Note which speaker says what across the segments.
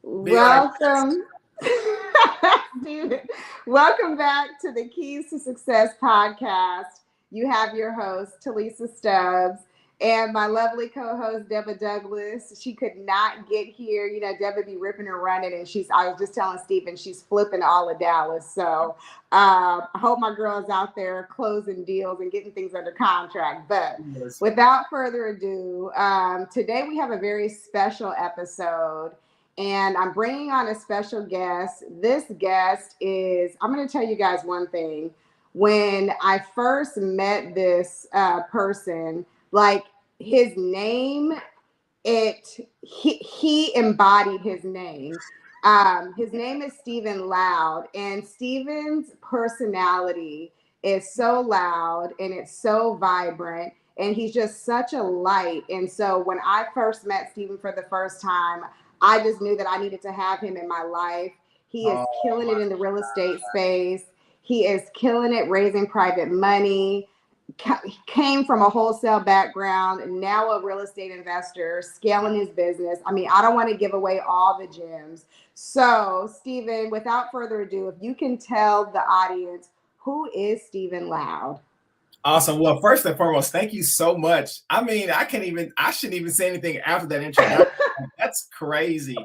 Speaker 1: Welcome, Steven. Welcome back to the Keys to Success podcast. You have your host, Tilisa Stubbs, and my lovely co-host, Deborah Douglas. She could not get here. You know, Deborah be ripping and running, and I was just telling Steven, she's flipping all of Dallas. So I hope my girl is out there closing deals and getting things under contract. But
Speaker 2: Yes.
Speaker 1: without further ado, today we have a very special episode and I'm bringing on a special guest. This guest is, I'm going to tell you guys one thing. When I first met this person, like his name, he embodied his name. His name is Stephen Loud, and Stephen's personality is so loud and it's so vibrant, and he's just such a light. And so when I first met Stephen for the first time, I just knew that I needed to have him in my life. He is
Speaker 2: Oh
Speaker 1: killing
Speaker 2: my
Speaker 1: it in the real estate space. He is killing it raising private money. Came from a wholesale background and now a real estate investor, scaling his business. I mean, I don't want to give away all the gems. So, Stephen, without further ado, if you can tell the audience, who is Stephen Loud?
Speaker 2: awesome. Well, first and foremost, thank you so much. I mean, I shouldn't even say anything after that introduction. That's crazy.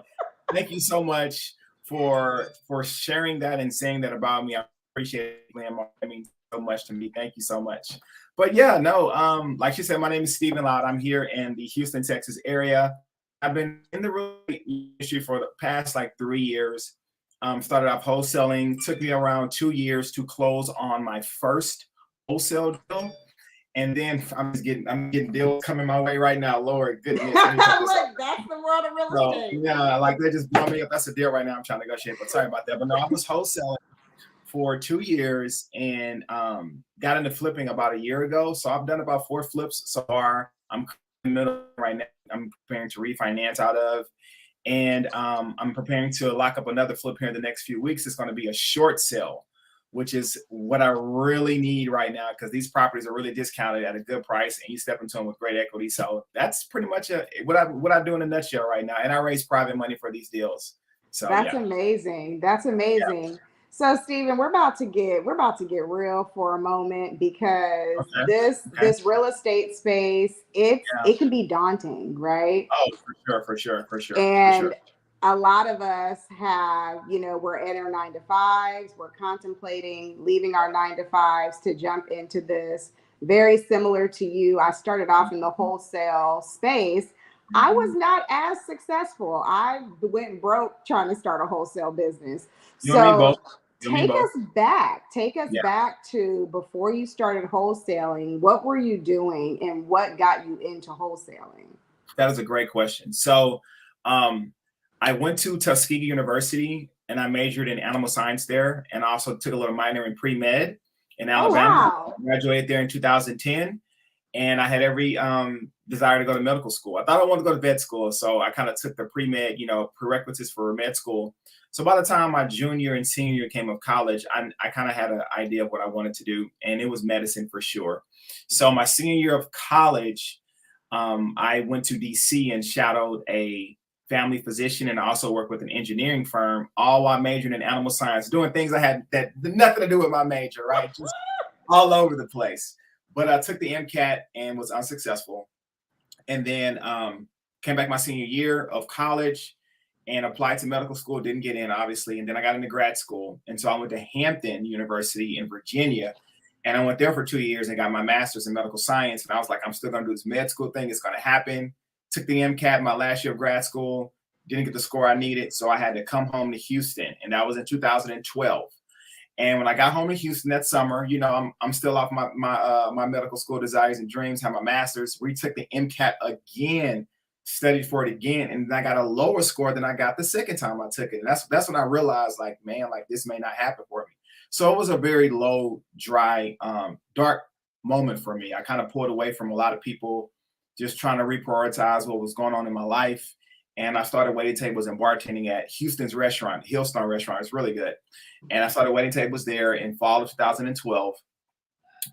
Speaker 2: Thank you so much for sharing that and saying that about me. I appreciate it, Liam. It means so much to me. Thank you so much. But yeah, no, like you said, my name is Stephen Loud. I'm here in the Houston, Texas area. I've been in the real estate industry for the past like 3 years. Started off wholesaling. Took me around 2 years to close on my first wholesale deal. And then I'm getting deals coming my way right now. Lord goodness. Let me put this up.
Speaker 1: Look, that's the world of real
Speaker 2: So
Speaker 1: estate.
Speaker 2: yeah, like they just blow me up. That's a deal right now. I'm trying to negotiate, but sorry about that. But no, I was wholesaling for 2 years and got into flipping about a year ago. So I've done about 4 flips so far. I'm in the middle right now. I'm preparing to refinance out of. And I'm preparing to lock up another flip here in the next few weeks. It's going to be a short sale, which is what I really need right now because these properties are really discounted at a good price, and you step into them with great equity. So that's pretty much what I do in a nutshell right now. And I raise private money for these deals. So
Speaker 1: That's
Speaker 2: yeah,
Speaker 1: amazing. That's
Speaker 2: yeah,
Speaker 1: amazing. So Stephen, we're about to get real for a moment because
Speaker 2: okay,
Speaker 1: this
Speaker 2: okay,
Speaker 1: this real estate space,
Speaker 2: yeah.
Speaker 1: it can be daunting, right?
Speaker 2: Oh, for sure, for sure, for sure, for sure.
Speaker 1: And a lot of us have, we're in our 9 to 5s, we're contemplating leaving our 9 to 5s to jump into this. Very similar to you. I started off in the wholesale space. I was not as successful. I went broke trying to start a wholesale business.
Speaker 2: You and me
Speaker 1: So
Speaker 2: both. You and me both.
Speaker 1: take us
Speaker 2: Yeah,
Speaker 1: back to before you started wholesaling. What were you doing and what got you into wholesaling?
Speaker 2: that is a great question. So, um, I went to Tuskegee University and I majored in animal science there, and also took a little minor in pre med in
Speaker 1: Oh,
Speaker 2: Alabama.
Speaker 1: wow.
Speaker 2: Graduated there in 2010, and I had every desire to go to medical school. I thought I wanted to go to vet school, so I kind of took the pre med, prerequisites for med school. So by the time my junior and senior year came of college, I kind of had an idea of what I wanted to do, and it was medicine for sure. So my senior year of college, I went to DC and shadowed a family physician and also worked with an engineering firm, all while majoring in animal science, doing things I had that had nothing to do with my major, right? Just all over the place. But I took the MCAT and was unsuccessful. And then came back my senior year of college and applied to medical school, didn't get in, obviously. And then I got into grad school. And so I went to Hampton University in Virginia. And I went there for 2 years and got my master's in medical science. And I was like, I'm still going to do this med school thing. It's going to happen. Took the MCAT my last year of grad school, didn't get the score I needed. So I had to come home to Houston. And that was in 2012. And when I got home to Houston that summer, I'm still off my medical school desires and dreams, had my master's, retook the MCAT again, studied for it again, and then I got a lower score than I got the second time I took it. And that's when I realized, like, man, like this may not happen for me. So it was a very low, dry, dark moment for me. I kind of pulled away from a lot of people, just trying to reprioritize what was going on in my life. And I started waiting tables and bartending at Houston's restaurant, Hillstone Restaurant. It's really good. And I started waiting tables there in fall of 2012.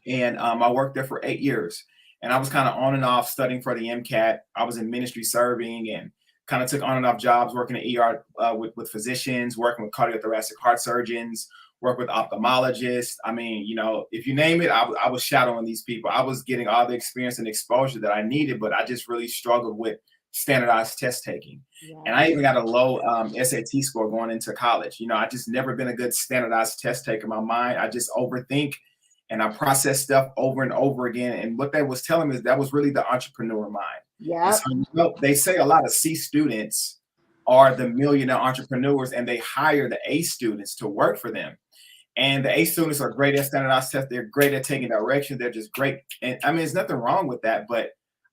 Speaker 2: And I worked there for 8 years. And I was kind of on and off studying for the MCAT. I was in ministry serving and kind of took on and off jobs, working in ER with physicians, working with cardiothoracic heart surgeons, work with ophthalmologists. I mean, you know, if you name it, I was shadowing these people. I was getting all the experience and exposure that I needed, but I just really struggled with standardized test taking.
Speaker 1: Yeah.
Speaker 2: And I even got a low SAT score going into college. You know, I just never been a good standardized test taker in my mind. I just overthink and I process stuff over and over again. And what they was telling me is that was really the entrepreneur mind.
Speaker 1: Yeah.
Speaker 2: So, you know, they say a lot of C students are the millionaire entrepreneurs and they hire the A students to work for them. And the A students are great at standardized tests. They're great at taking direction. They're just great. And I mean, there's nothing wrong with that, but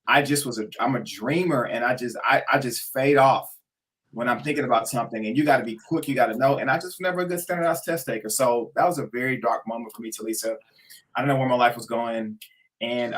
Speaker 2: I'm a dreamer and I just fade off when I'm thinking about something, and you got to be quick. You got to know. And I just was never a good standardized test taker. So that was a very dark moment for me, Tilisa. I don't know where my life was going, and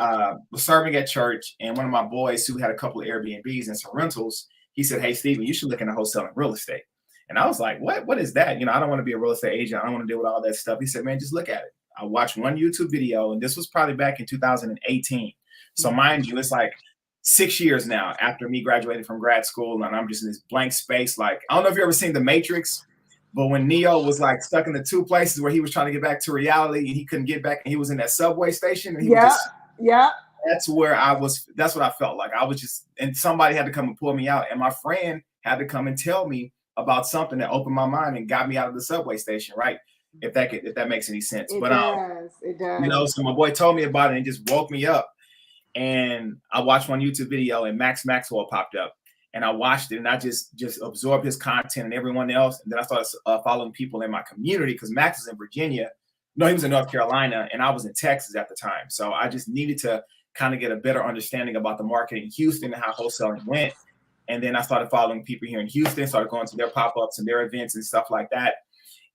Speaker 2: was serving at church. And one of my boys who had a couple of Airbnbs and some rentals, he said, "Hey, Steven, you should look into wholesaling real estate." And I was like, what is that? You know, I don't want to be a real estate agent. I don't want to deal with all that stuff. He said, man, just look at it. I watched one YouTube video, and this was probably back in 2018. So mind you, it's like 6 years now after me graduating from grad school, and I'm just in this blank space. Like, I don't know if you ever seen The Matrix, but when Neo was like stuck in the two places where he was trying to get back to reality and he couldn't get back, and he was in that subway station. And he was just, that's where I was. That's what I felt like. I was just, and somebody had to come and pull me out. And my friend had to come and tell me about something that opened my mind and got me out of the subway station, right? If that makes any sense.
Speaker 1: It does.
Speaker 2: You know, so my boy told me about it and just woke me up. And I watched one YouTube video and Max Maxwell popped up, and I watched it and I just absorbed his content and everyone else. And then I started following people in my community because Max was in Virginia. No, he was in North Carolina and I was in Texas at the time. So I just needed to kind of get a better understanding about the market in Houston and how wholesaling went. And then I started following people here in Houston, started going to their pop-ups and their events and stuff like that.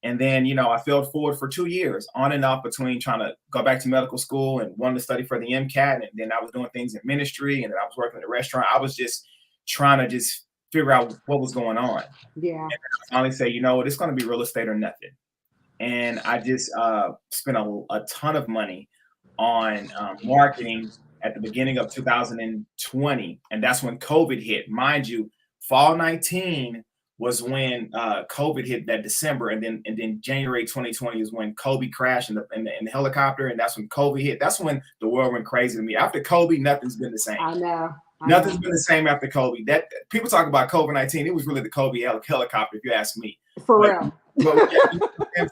Speaker 2: And then, you know, I failed forward for 2 years on and off between trying to go back to medical school and wanting to study for the MCAT. And then I was doing things in ministry, and then I was working at a restaurant. I was just trying to just figure out what was going on.
Speaker 1: Yeah.
Speaker 2: And I finally say, you know what, it's going to be real estate or nothing. And I just spent a ton of money on marketing at the beginning of 2020. And that's when COVID hit. Mind you, fall 19 was when COVID hit that December, and then January 2020 is when Kobe crashed in the helicopter, and that's when COVID hit. That's when the world went crazy to me. After Kobe, nothing's been the same.
Speaker 1: I know.
Speaker 2: Nothing's been the same after Kobe. That people talk about COVID-19, it was really the Kobe helicopter, if you ask me.
Speaker 1: For real.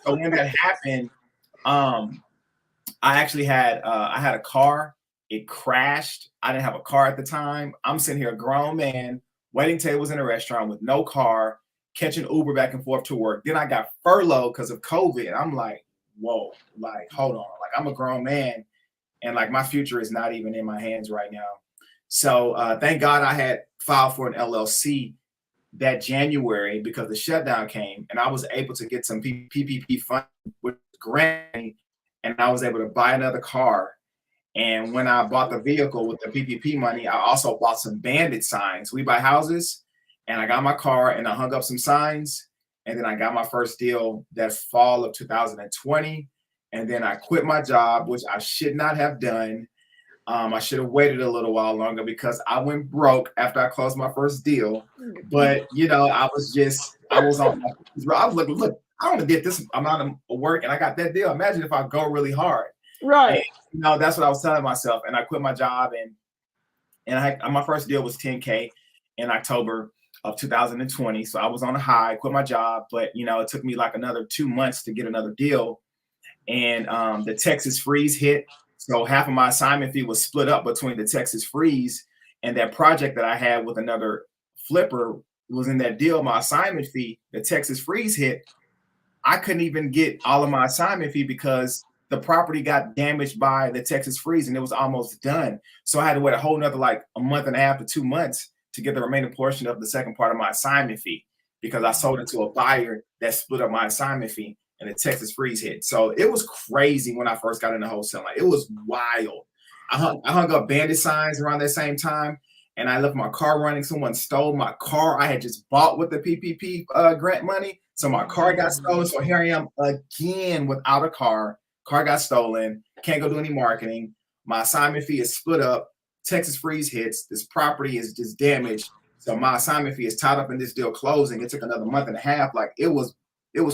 Speaker 2: So when that happened, I actually had a car. It crashed. I didn't have a car at the time. I'm sitting here, a grown man, waiting tables in a restaurant with no car, catching Uber back and forth to work. Then I got furloughed because of COVID. I'm like, whoa, like, hold on. Like, I'm a grown man, and like my future is not even in my hands right now. So thank God I had filed for an LLC that January because the shutdown came, and I was able to get some PPP funding with grant, and I was able to buy another car. And when I bought the vehicle with the PPP money, I also bought some bandit signs. We buy houses, and I got my car and I hung up some signs. And then I got my first deal that fall of 2020. And then I quit my job, which I should not have done. I should have waited a little while longer because I went broke after I closed my first deal. But, you know, I was looking, look, I only did this amount of work and I got that deal. Imagine if I go really hard.
Speaker 1: Right.
Speaker 2: And, you know, that's what I was telling myself. And I quit my job, and my first deal was $10K in October of 2020. So I was on a high, quit my job, but you know, it took me like another 2 months to get another deal. And the Texas freeze hit. So half of my assignment fee was split up between the Texas freeze and that project that I had with another flipper was in that deal. My assignment fee, the Texas freeze hit. I couldn't even get all of my assignment fee because the property got damaged by the Texas freeze and it was almost done. So I had to wait a whole nother like a month and a half to 2 months to get the remaining portion of the second part of my assignment fee because I sold it to a buyer that split up my assignment fee and the Texas freeze hit. So it was crazy when I first got into wholesaling. Like, it was wild. I hung up bandit signs around that same time, and I left my car running. Someone stole my car. I had just bought with the PPP grant money. So my car got stolen. So here I am again without a car. Car got stolen. Can't go do any marketing. My assignment fee is split up. Texas freeze hits. This property is just damaged. So my assignment fee is tied up in this deal closing. It took another month and a half. Like it was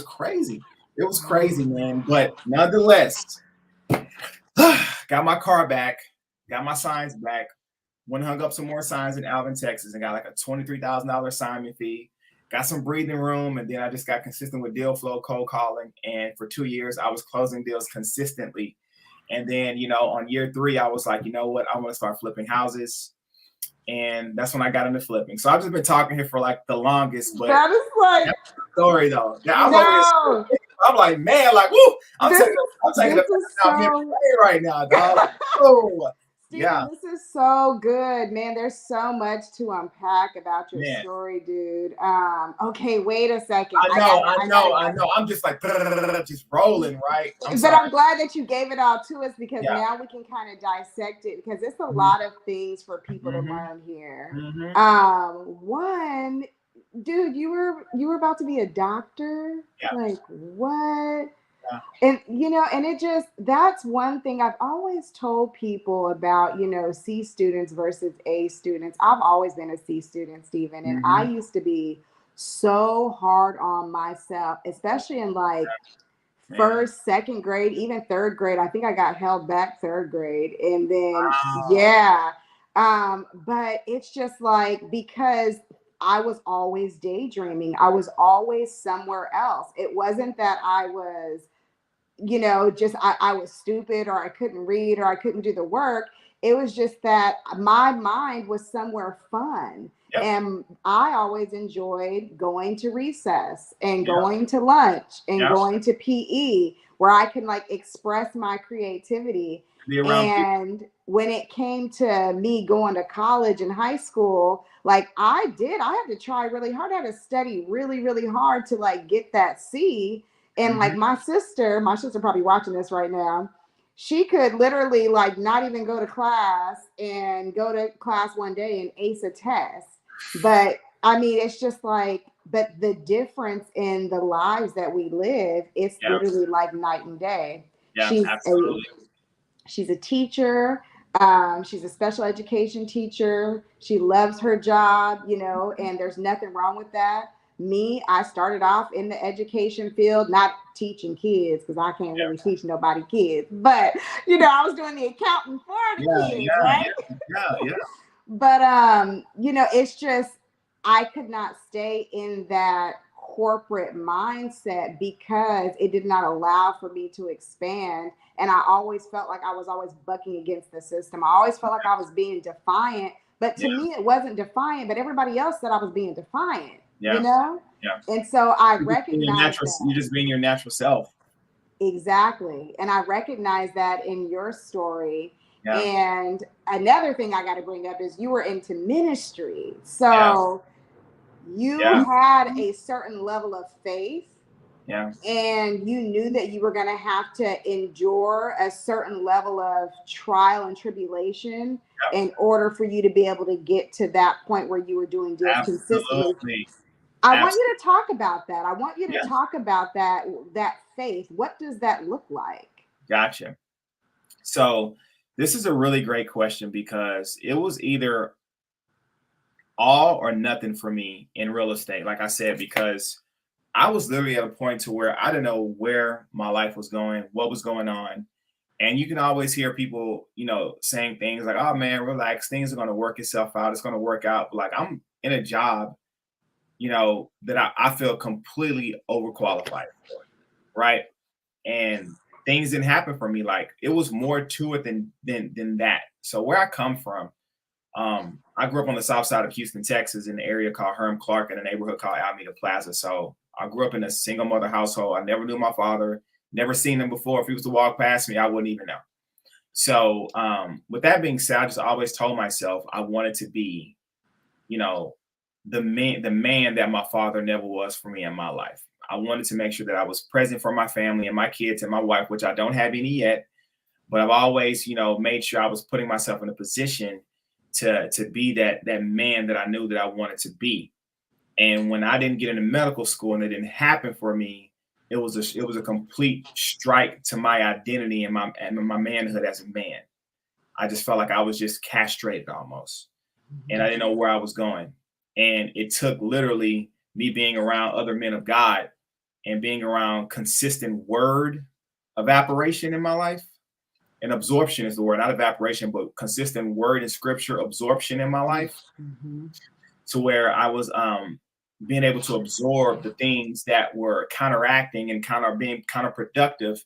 Speaker 2: crazy. It was crazy, man. But nonetheless, got my car back, got my signs back, went and hung up some more signs in Alvin, Texas, and got like a $23,000 assignment fee. Got some breathing room, and then I just got consistent with deal flow, cold calling. And for 2 years, I was closing deals consistently. And then, on year 3, I was like, you know what? I want to start flipping houses. And that's when I got into flipping. So I've just been talking here for like the longest, but
Speaker 1: that is like
Speaker 2: that's the story though.
Speaker 1: no.
Speaker 2: I'm like, man, like, woo! I'm taking a
Speaker 1: so
Speaker 2: right now, dog. Oh,
Speaker 1: Steven, yeah. This is so good, man. There's so much to unpack about your story, dude. Okay, wait a second.
Speaker 2: I know. I'm just like just rolling, right?
Speaker 1: But I'm glad that you gave it all to us because now we can kind of dissect it because it's a lot of things for people to learn here. One, dude, you were about to be a doctor. Yeah. Like what? And and it just, that's one thing I've always told people about, C students versus A students. I've always been a C student, Steven, and I used to be so hard on myself, especially in like first, second grade, even third grade. I think I got held back third grade, and then but it's just like, because I was always daydreaming. I was always somewhere else. It wasn't that I was just I was stupid or I couldn't read or I couldn't do the work. It was just that my mind was somewhere fun. Yep. And I always enjoyed going to recess and going to lunch and going to PE where I can like express my creativity. And when it came to me going to college and high school, like I had to try really hard. I had to study really, really hard to like get that C. And like my sister probably watching this right now, she could literally like not even go to class and go to class one day and ace a test. But I mean, it's just like, but the difference in the lives that we live, it's literally like night and day. Yeah, absolutely. She's a teacher. She's a special education teacher. She loves her job, and there's nothing wrong with that. Me, I started off in the education field, not teaching kids because I can't really teach nobody kids. But I was doing the accounting for the kids, right? Yeah. But it's just I could not stay in that corporate mindset because it did not allow for me to expand. And I always felt like I was always bucking against the system. I always felt like I was being defiant. But to me, it wasn't defiant, but everybody else said I was being defiant. Yeah. And so I recognize that.
Speaker 2: You're just being your natural self.
Speaker 1: Exactly. And I recognize that in your story. Yeah. And another thing I got to bring up is you were into ministry. So you had a certain level of faith. Yeah. And you knew that you were going to have to endure a certain level of trial and tribulation in order for you to be able to get to that point where you were doing deals consistently. I want you to talk about that. I want you to talk about that faith. What does that look like?
Speaker 2: Gotcha. So this is a really great question because it was either all or nothing for me in real estate. Like I said, because I was literally at a point to where I didn't know where my life was going, what was going on. And you can always hear people, saying things like, oh man, relax, things are going to work itself out. It's going to work out. But like I'm in a job that I feel completely overqualified for, right? And things didn't happen for me. Like it was more to it than that. So where I come from, I grew up on the south side of Houston, Texas, in the area called Herm Clark in a neighborhood called Alameda Plaza. So I grew up in a single mother household. I never knew my father, never seen him before. If he was to walk past me, I wouldn't even know. So with that being said, I just always told myself I wanted to be, the man that my father never was for me in my life. I wanted to make sure that I was present for my family and my kids and my wife, which I don't have any yet, but I've always, made sure I was putting myself in a position to be that man that I knew that I wanted to be. And when I didn't get into medical school and it didn't happen for me, it was a complete strike to my identity and my manhood as a man. I just felt like I was just castrated almost, and I didn't know where I was going. And it took literally me being around other men of God and being around consistent word evaporation in my life. And absorption is the word, not evaporation, but consistent word and scripture absorption in my life,
Speaker 1: Mm-hmm.
Speaker 2: to where I was being able to absorb the things that were counteracting and kind of being counterproductive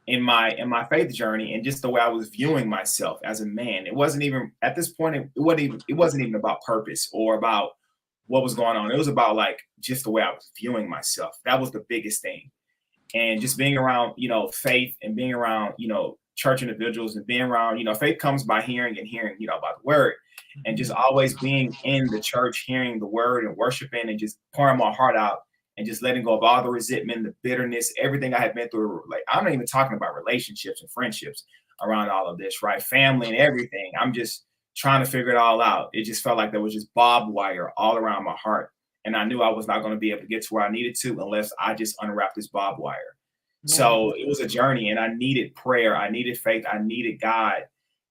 Speaker 2: in my faith journey, and just the way I was viewing myself as a man. It wasn't even at this point, it wasn't even about purpose or about what was going on. It was about like just the way I was viewing myself. That was the biggest thing. And just being around, faith, and being around, church individuals, and being around, faith comes by hearing, and hearing, about the word. And just always being in the church, hearing the word and worshiping, and just pouring my heart out, and just letting go of all the resentment, the bitterness, everything I had been through. Like, I'm not even talking about relationships and friendships around all of this, right? Family and everything. I'm just trying to figure it all out. It just felt like there was just barbed wire all around my heart. And I knew I was not going to be able to get to where I needed to unless I just unwrapped this barbed wire.
Speaker 1: Right.
Speaker 2: So it was a journey, and I needed prayer. I needed faith. I needed God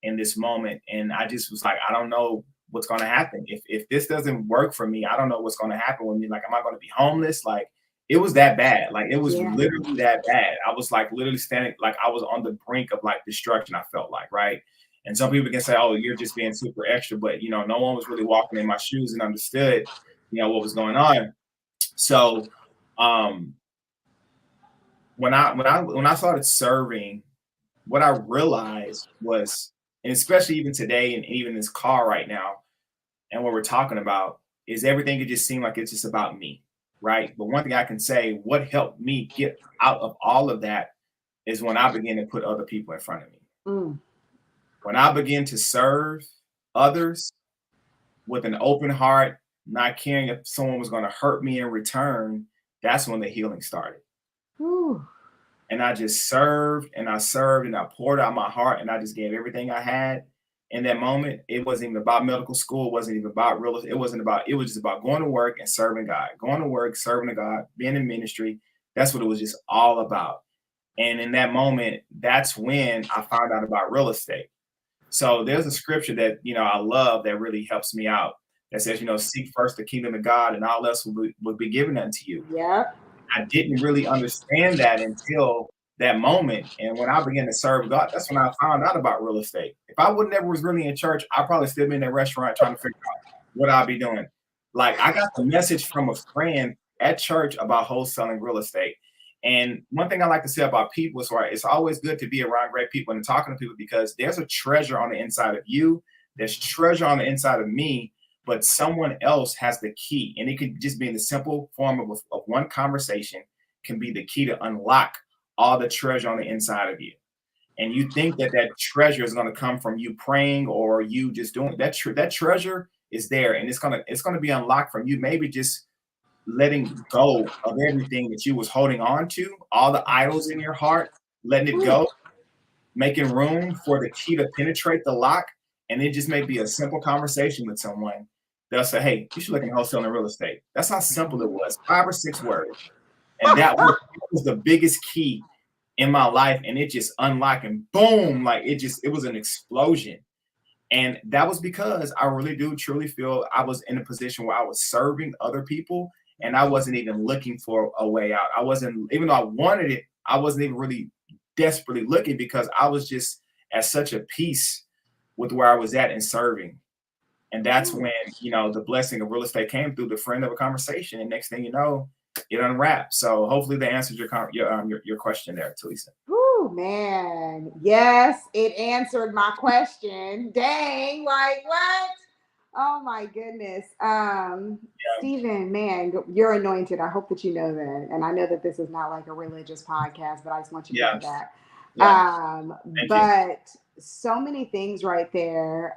Speaker 2: in this moment. And I just was like, I don't know what's going to happen. If this doesn't work for me, I don't know what's going to happen with me. Like, am I going to be homeless? Like, it was that bad. Like, it was
Speaker 1: Yeah.
Speaker 2: literally that bad. I was like literally standing, like I was on the brink of like destruction, I felt like, right? And some people can say, oh, you're just being super extra, but no one was really walking in my shoes and understood, what was going on. So um when I started serving, what I realized was, and especially even today, and even this car right now, and what we're talking about, is everything could just seem like it's just about me, right? But one thing I can say, what helped me get out of all of that is when I began to put other people in front of me.
Speaker 1: Mm.
Speaker 2: When I began to serve others with an open heart, not caring if someone was going to hurt me in return, that's when the healing started.
Speaker 1: Whew.
Speaker 2: And I just served, and I served, and I poured out my heart, and I just gave everything I had in that moment. It wasn't even about medical school. It wasn't even about real estate. It was just about going to work and serving God, going to work, serving to God, being in ministry. That's what it was just all about. And in that moment, that's when I found out about real estate. So there's a scripture that, I love, that really helps me out, that says, seek first the kingdom of God, and all else will be given unto you.
Speaker 1: Yep.
Speaker 2: I didn't really understand that until that moment. And when I began to serve God, that's when I found out about real estate. If I would never was really in church, I'd probably still be in that restaurant trying to figure out what I'd be doing. Like, I got the message from a friend at church about wholesaling real estate. And one thing I like to say about people is, right, it's always good to be around great people and talking to people, because there's a treasure on the inside of you. There's treasure on the inside of me, but someone else has the key. And it could just be in the simple form of one conversation, can be the key to unlock all the treasure on the inside of you. And you think that that treasure is going to come from you praying or you just doing that. That treasure is there, and it's gonna be unlocked from you. Maybe just letting go of everything that you was holding on to, all the idols in your heart, letting it
Speaker 1: Whew.
Speaker 2: go, making room for the key to penetrate the lock. And it just may be a simple conversation with someone. They'll say, hey, you should look into wholesaling real estate. That's how simple it was. 5 or 6 words. And that was the biggest key in my life. And it just unlocked, and boom, like it was an explosion. And that was because I really do truly feel I was in a position where I was serving other people, and I wasn't even looking for a way out. I wasn't, even though I wanted it, I wasn't even really desperately looking, because I was just at such a peace with where I was at in serving. And that's when, the blessing of real estate came through the friend of a conversation. And next thing you know, it unwrapped. So hopefully that answers your question there, Tilisa.
Speaker 1: Whew, man. Yes, it answered my question. Dang, like what? Oh my goodness.
Speaker 2: Yeah.
Speaker 1: Stephen, man, you're anointed. I hope that you know that. And I know that this is not like a religious podcast, but I just want you to know
Speaker 2: Yeah.
Speaker 1: that.
Speaker 2: Yeah. Thank you.
Speaker 1: But so many things right there.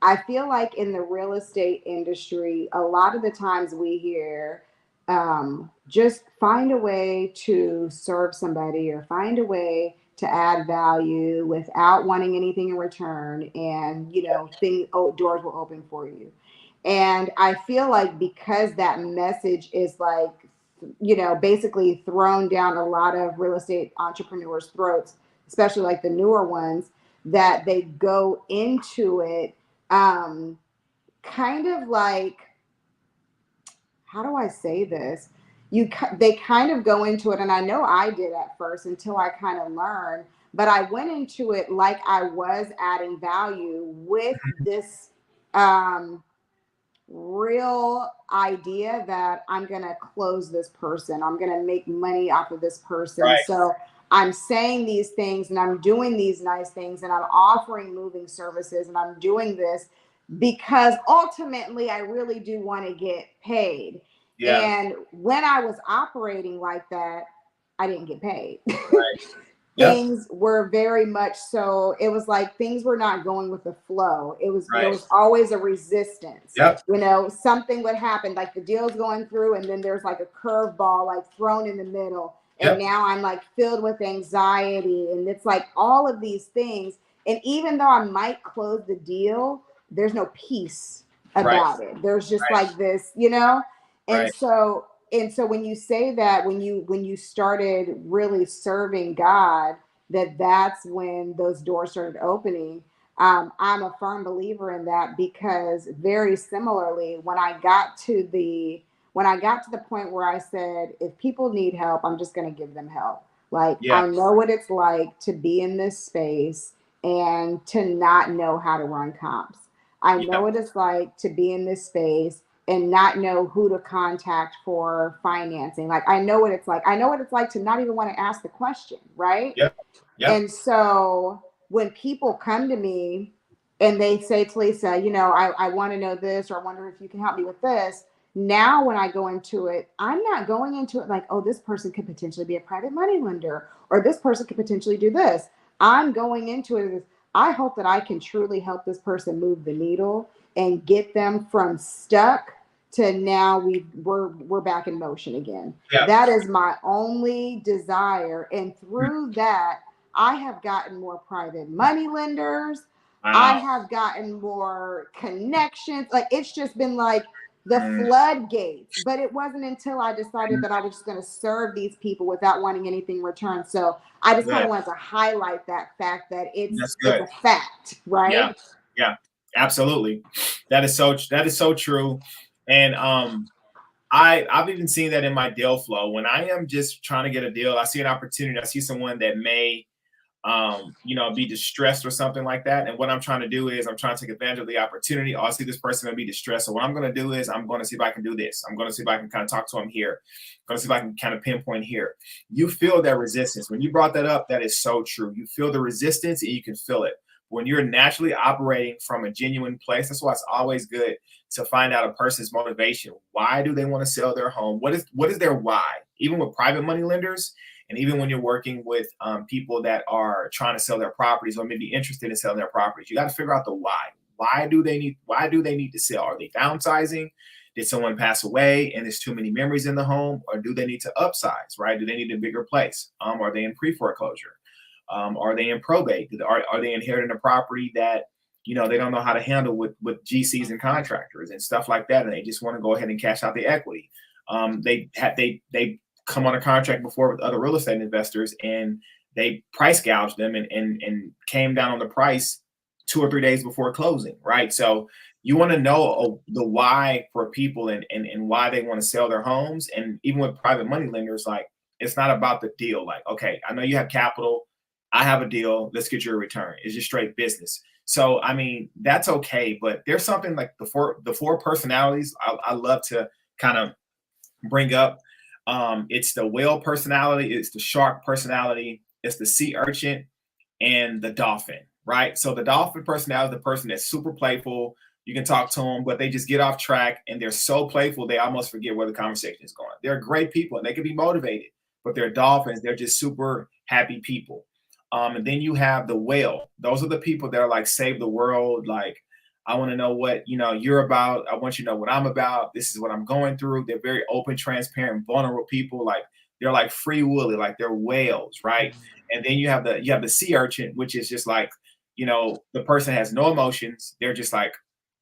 Speaker 1: I feel like in the real estate industry, a lot of the times we hear, just find a way to serve somebody or find a way to add value without wanting anything in return, and doors will open for you. And I feel like because that message is like, basically thrown down a lot of real estate entrepreneurs' throats, especially like the newer ones, that they go into it, kind of like how do I say this? They kind of go into it, and I know I did at first until I kind of learned, but I went into it like I was adding value with this um, real idea that I'm going to close this person. I'm going to make money off of this person.
Speaker 2: Right.
Speaker 1: So I'm saying these things and I'm doing these nice things and I'm offering moving services and I'm doing this because ultimately I really do want to get paid.
Speaker 2: Yeah.
Speaker 1: And when I was operating like that, I didn't get paid.
Speaker 2: Right. Yep.
Speaker 1: Things were very much so, it was like things were not going with the flow. There
Speaker 2: Right.
Speaker 1: was always a resistance.
Speaker 2: Yep.
Speaker 1: Something would happen, like the deal's going through and then there's like a curveball like thrown in the middle, and
Speaker 2: Yep.
Speaker 1: now I'm like filled with anxiety, and it's like all of these things. And even though I might close the deal, there's no peace
Speaker 2: Right.
Speaker 1: about it. There's just
Speaker 2: Right.
Speaker 1: like this. And
Speaker 2: Right.
Speaker 1: so when you say that, when you started really serving God, that's when those doors started opening. I'm a firm believer in that, because very similarly, when I got to the point where I said, if people need help, I'm just going to give them help. Like,
Speaker 2: Yeah.
Speaker 1: I know what it's like to be in this space and to not know how to run comps. I know
Speaker 2: Yep.
Speaker 1: what it's like to be in this space and not know who to contact for financing. Like, I know what it's like. I know what it's like to not even want to ask the question, right?
Speaker 2: Yep. Yep.
Speaker 1: And so when people come to me and they say, Tilisa, I want to know this, or I wonder if you can help me with this. Now, when I go into it, I'm not going into it like, oh, this person could potentially be a private money lender, or this person could potentially do this. I'm going into it as, I hope that I can truly help this person move the needle and get them from stuck to now we're back in motion again.
Speaker 2: Yep.
Speaker 1: That is my only desire. And through that, I have gotten more private money lenders. I
Speaker 2: Wow.
Speaker 1: have gotten more connections. Like, it's just been like the
Speaker 2: Mm.
Speaker 1: floodgates. But it wasn't until I decided that I was just going to serve these people without wanting anything in return. So I just kind
Speaker 2: Good.
Speaker 1: of wanted to highlight that fact that
Speaker 2: That's
Speaker 1: it's
Speaker 2: good.
Speaker 1: a fact,
Speaker 2: Yeah.
Speaker 1: right?
Speaker 2: Yeah. Absolutely. That is so true. And I've even seen that in my deal flow. When I am just trying to get a deal, I see an opportunity, I see someone that may be distressed or something like that. And what I'm trying to do is I'm trying to take advantage of the opportunity. Oh, I see this person may be distressed. So what I'm going to do is I'm going to see if I can do this. I'm going to see if I can kind of talk to him here. I'm going to see if I can kind of pinpoint here. You feel that resistance. When you brought that up, that is so true. You feel the resistance and you can feel it. When you're naturally operating from a genuine place, that's why it's always good to find out a person's motivation. Why do they want to sell their home? What is their why? Even with private money lenders, and even when you're working with people that are trying to sell their properties or maybe interested in selling their properties, you got to figure out the why. Why do they need to sell? Are they downsizing? Did someone pass away and there's too many memories in the home? Or do they need to upsize, right? Do they need a bigger place? Are they in pre-foreclosure? Are they in probate? Are they inheriting a property that they don't know how to handle with GCs and contractors and stuff like that, and they just want to go ahead and cash out the equity? They come on a contract before with other real estate investors and they price gouged them and came down on the price 2 or 3 days before closing, right? So you want to know the why for people and why they want to sell their homes. And even with private money lenders, like, it's not about the deal. Like, okay, I know you have capital. I have a deal. Let's get you a return. It's just straight business. So, I mean, that's okay. But there's something like the four personalities I love to kind of bring up. It's the whale personality, it's the shark personality, it's the sea urchin, and the dolphin, right? So the dolphin personality is the person that's super playful. You can talk to them, but they just get off track and they're so playful, they almost forget where the conversation is going. They're great people and they can be motivated, but they're dolphins. They're just super happy people. And then you have the whale. Those are the people that are like, save the world. Like, I want to know what you're about. I want you to know what I'm about. This is what I'm going through. They're very open, transparent, vulnerable people. Like, they're like free willy, like they're whales, right? And then you have the sea urchin, which is just like, the person has no emotions. They're just like,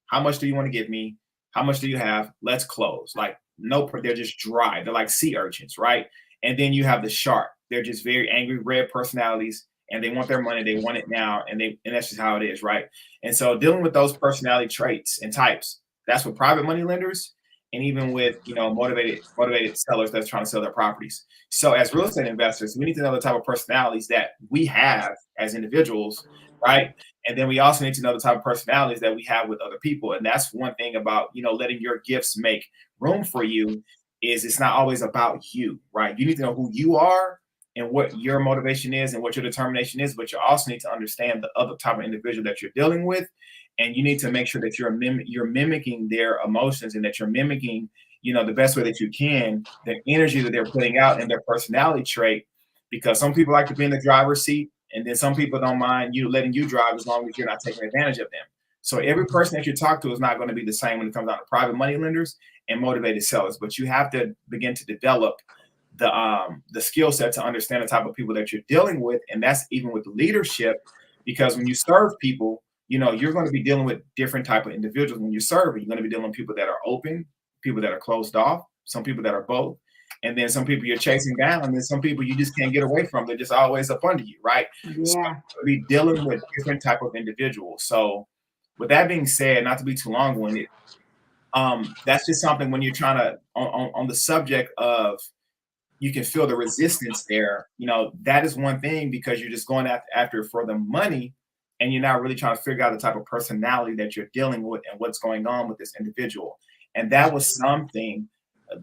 Speaker 2: how much do you want to give me? How much do you have? Let's close. Like, no, they're just dry. They're like sea urchins, right? And then you have the shark. They're just very angry, red personalities, and they want their money. They want it now, and that's just how it is, right? And so dealing with those personality traits and types, that's what private money lenders and even with motivated sellers that's trying to sell their properties. So as real estate investors, we need to know the type of personalities that we have as individuals, right? And then we also need to know the type of personalities that we have with other people. And that's one thing about letting your gifts make room for you, is it's not always about you, right? You need to know who you are and what your motivation is and what your determination is, but you also need to understand the other type of individual that you're dealing with, and you need to make sure that you're mimicking their emotions, and that you're mimicking, the best way that you can, the energy that they're putting out and their personality trait, because some people like to be in the driver's seat, and then some people don't mind you letting you drive as long as you're not taking advantage of them. So every person that you talk to is not going to be the same when it comes down to private money lenders and motivated sellers, but you have to begin to develop the skill set to understand the type of people that you're dealing with, and that's even with leadership, because when you serve people, you're going to be dealing with different type of individuals. When you're serving, you're going to be dealing with people that are open, people that are closed off, some people that are both, and then some people you're chasing down, and then some people you just can't get away from. They're just always up under you, right?
Speaker 1: Yeah.
Speaker 2: So you'll be dealing with different type of individuals. So with that being said, not to be too long-winded, that's just something when you're trying to on the subject of, you can feel the resistance there. That is one thing, because you're just going after for the money, and you're not really trying to figure out the type of personality that you're dealing with and what's going on with this individual. And that was something,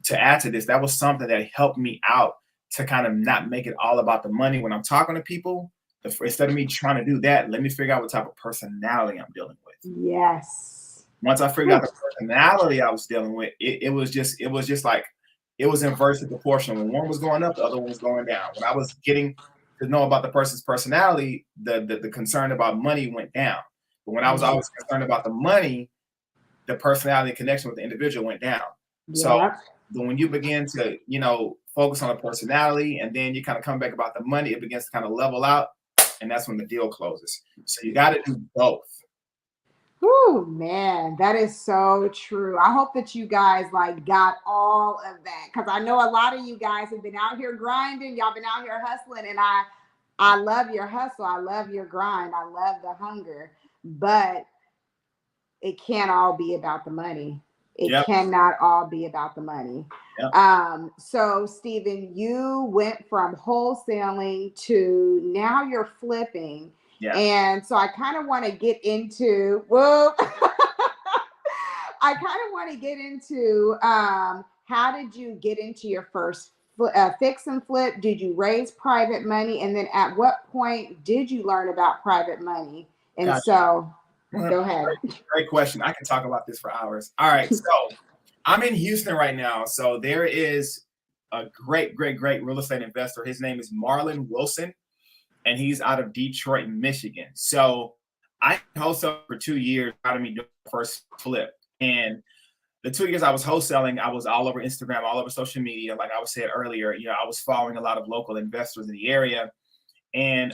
Speaker 2: to add to this, that was something that helped me out to kind of not make it all about the money when I'm talking to people. Instead of me trying to do that, let me figure out what type of personality I'm dealing with.
Speaker 1: Yes.
Speaker 2: Once I figured out the personality I was dealing with, it was just like, it was inversely proportional. When one was going up, the other one was going down. When I was getting to know about the person's personality, the concern about money went down. But when I was always concerned about the money, the personality and connection with the individual went down. So when you begin to, focus on the personality, and then you kind of come back about the money, it begins to kind of level out, and that's when the deal closes. So you got to do both.
Speaker 1: Oh man, that is so true. I hope that you guys got all of that, because I know a lot of you guys have been out here grinding. Y'all been out here hustling, and I love your hustle. I love your grind. I love the hunger, but it can't all be about the money. It cannot all be about the money. So Stephen, you went from wholesaling to now you're flipping.
Speaker 2: Yeah.
Speaker 1: And so I kind of want to get into, how did you get into your first fix and flip? Did you raise private money? And then at what point did you learn about private money? And
Speaker 2: Gotcha.
Speaker 1: So go ahead.
Speaker 2: Great question. I can talk about this for hours. All right. So I'm in Houston right now. So there is a great real estate investor. His name is Marlon Wilson, and he's out of Detroit, Michigan. So I wholesaled for 2 years out of me doing the first flip. And the 2 years I was wholesaling, I was all over Instagram, all over social media. Like I was said earlier, I was following a lot of local investors in the area. And,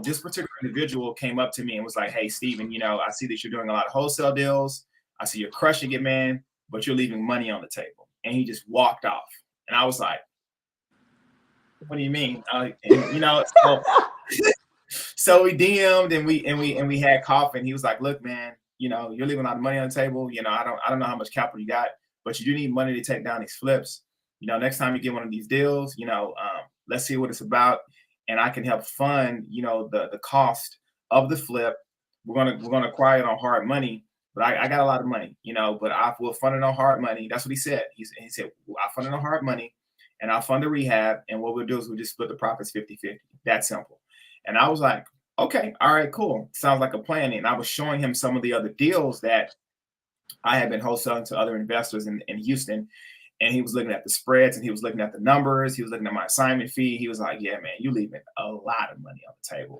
Speaker 2: this particular individual came up to me and was like, "Hey, Stephen, I see that you're doing a lot of wholesale deals. I see you're crushing it, man, but you're leaving money on the table." And he just walked off. And I was like, "What do you mean?" So we DM'd, and we had coffee, and he was like, "Look, man, you're leaving a lot of money on the table. I don't know how much capital you got, but you do need money to take down these flips. Next time you get one of these deals, let's see what it's about, and I can help fund, the cost of the flip. We're gonna acquire it on hard money, but I got a lot of money, but I will fund it on hard money." That's what he said. He said, "I'll fund it on hard money, and I'll fund the rehab, and what we'll do is we'll just split the profits 50-50. That simple." And I was like, "Okay, all right, cool. Sounds like a plan." And I was showing him some of the other deals that I had been wholesaling to other investors in Houston. And he was looking at the spreads, and he was looking at the numbers. He was looking at my assignment fee. He was like, "Yeah, man, you leaving a lot of money on the table.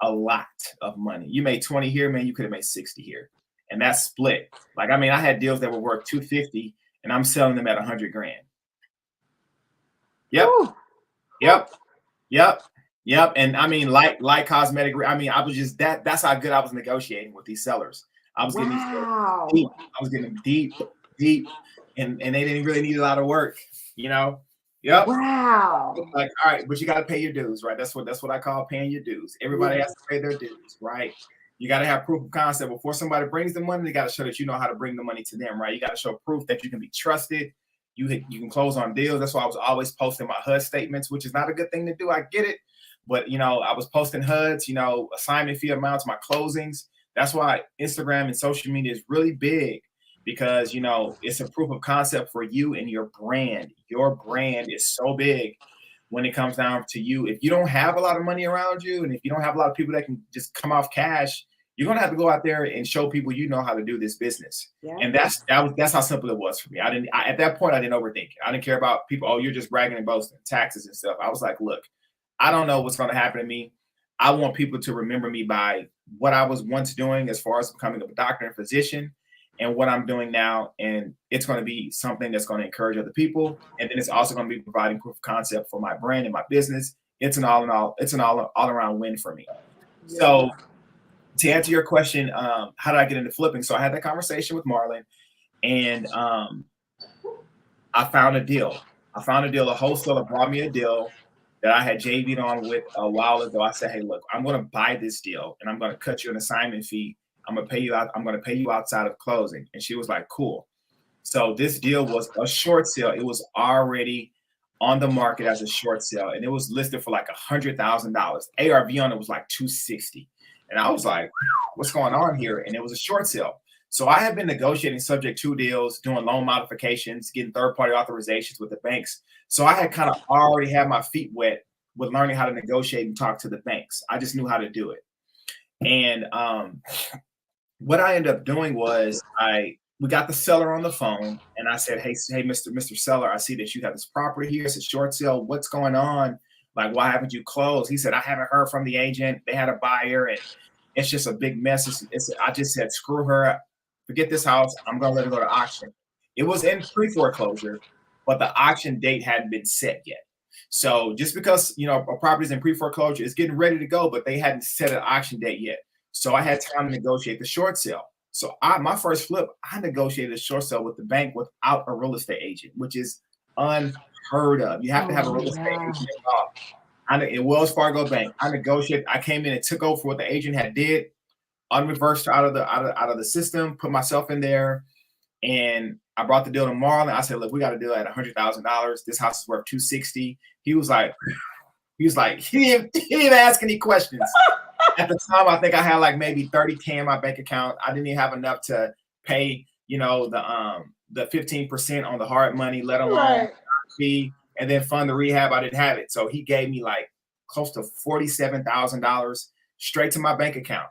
Speaker 2: A lot of money. You made 20 here, man. You could have made 60 here." And that's split. I had deals that were worth 250, and I'm selling them at 100 grand. Yep. Ooh. Yep. And I mean, like cosmetic. I mean, I was just that's how good I was negotiating with these sellers. I was getting these deep. I was getting deep, and they didn't really need a lot of work, Yep.
Speaker 1: Wow.
Speaker 2: Like, all right, but you got to pay your dues, right? That's what I call paying your dues. Everybody has to pay their dues, right? You got to have proof of concept before somebody brings the money. They got to show that you know how to bring the money to them, right? You got to show proof that you can be trusted. You can close on deals. That's why I was always posting my HUD statements, which is not a good thing to do. I get it, but I was posting HUDs, assignment fee amounts, my closings. That's why Instagram and social media is really big, because it's a proof of concept for you and your brand. Your brand is so big when it comes down to you. If you don't have a lot of money around you, and if you don't have a lot of people that can just come off cash, you're gonna have to go out there and show people you know how to do this business. Yeah. And that's how simple it was for me. At that point I didn't overthink it. I didn't care about people. Oh, you're just bragging and boasting, taxes and stuff. I was like, look, I don't know what's gonna happen to me. I want people to remember me by what I was once doing as far as becoming a doctor and physician, and what I'm doing now. And it's going to be something that's going to encourage other people. And then it's also going to be providing proof of concept for my brand and my business. It's an all around win for me. Yeah. So to answer your question, how did I get into flipping? So I had that conversation with Marlon, and I found a deal. A wholesaler brought me a deal that I had JV'd on with a while ago. I said, hey, look, I'm going to buy this deal, and I'm going to cut you an assignment fee. I'm going to pay you out. I'm going to pay you outside of closing. And she was like, cool. So this deal was a short sale. It was already on the market as a short sale, and it was listed for like $100,000. ARV on it was like $260. And I was like, what's going on here? And it was a short sale. So I have been negotiating subject to deals, doing loan modifications, getting third-party authorizations with the banks. So I had kind of already had my feet wet with learning how to negotiate and talk to the banks. I just knew how to do it. And what I ended up doing was we got the seller on the phone, and I said, hey, Mr. Seller, I see that you have this property here. It's a short sale. What's going on? Like, why haven't you closed? He said, I haven't heard from the agent. They had a buyer, and it's just a big mess. I just said, screw her. Forget this house. I'm going to let it go to auction. It was in pre-foreclosure, but the auction date hadn't been set yet. So just because, a property's in pre-foreclosure, it's getting ready to go, but they hadn't set an auction date yet. So I had time to negotiate the short sale. So my first flip, I negotiated a short sale with the bank without a real estate agent, which is unheard of. You have to have a real estate agent involved. In Wells Fargo Bank, I negotiated. I came in and took over what the agent had did, unreversed out of the system, put myself in there, and I brought the deal to Marlon. I said, look, we got a deal at $100,000. This house is worth $260. He was like, he didn't ask any questions. At the time, I think I had like maybe $30K in my bank account. I didn't even have enough to pay, the 15% on the hard money, let alone fee, and then fund the rehab. I didn't have it. So he gave me like close to $47,000 straight to my bank account.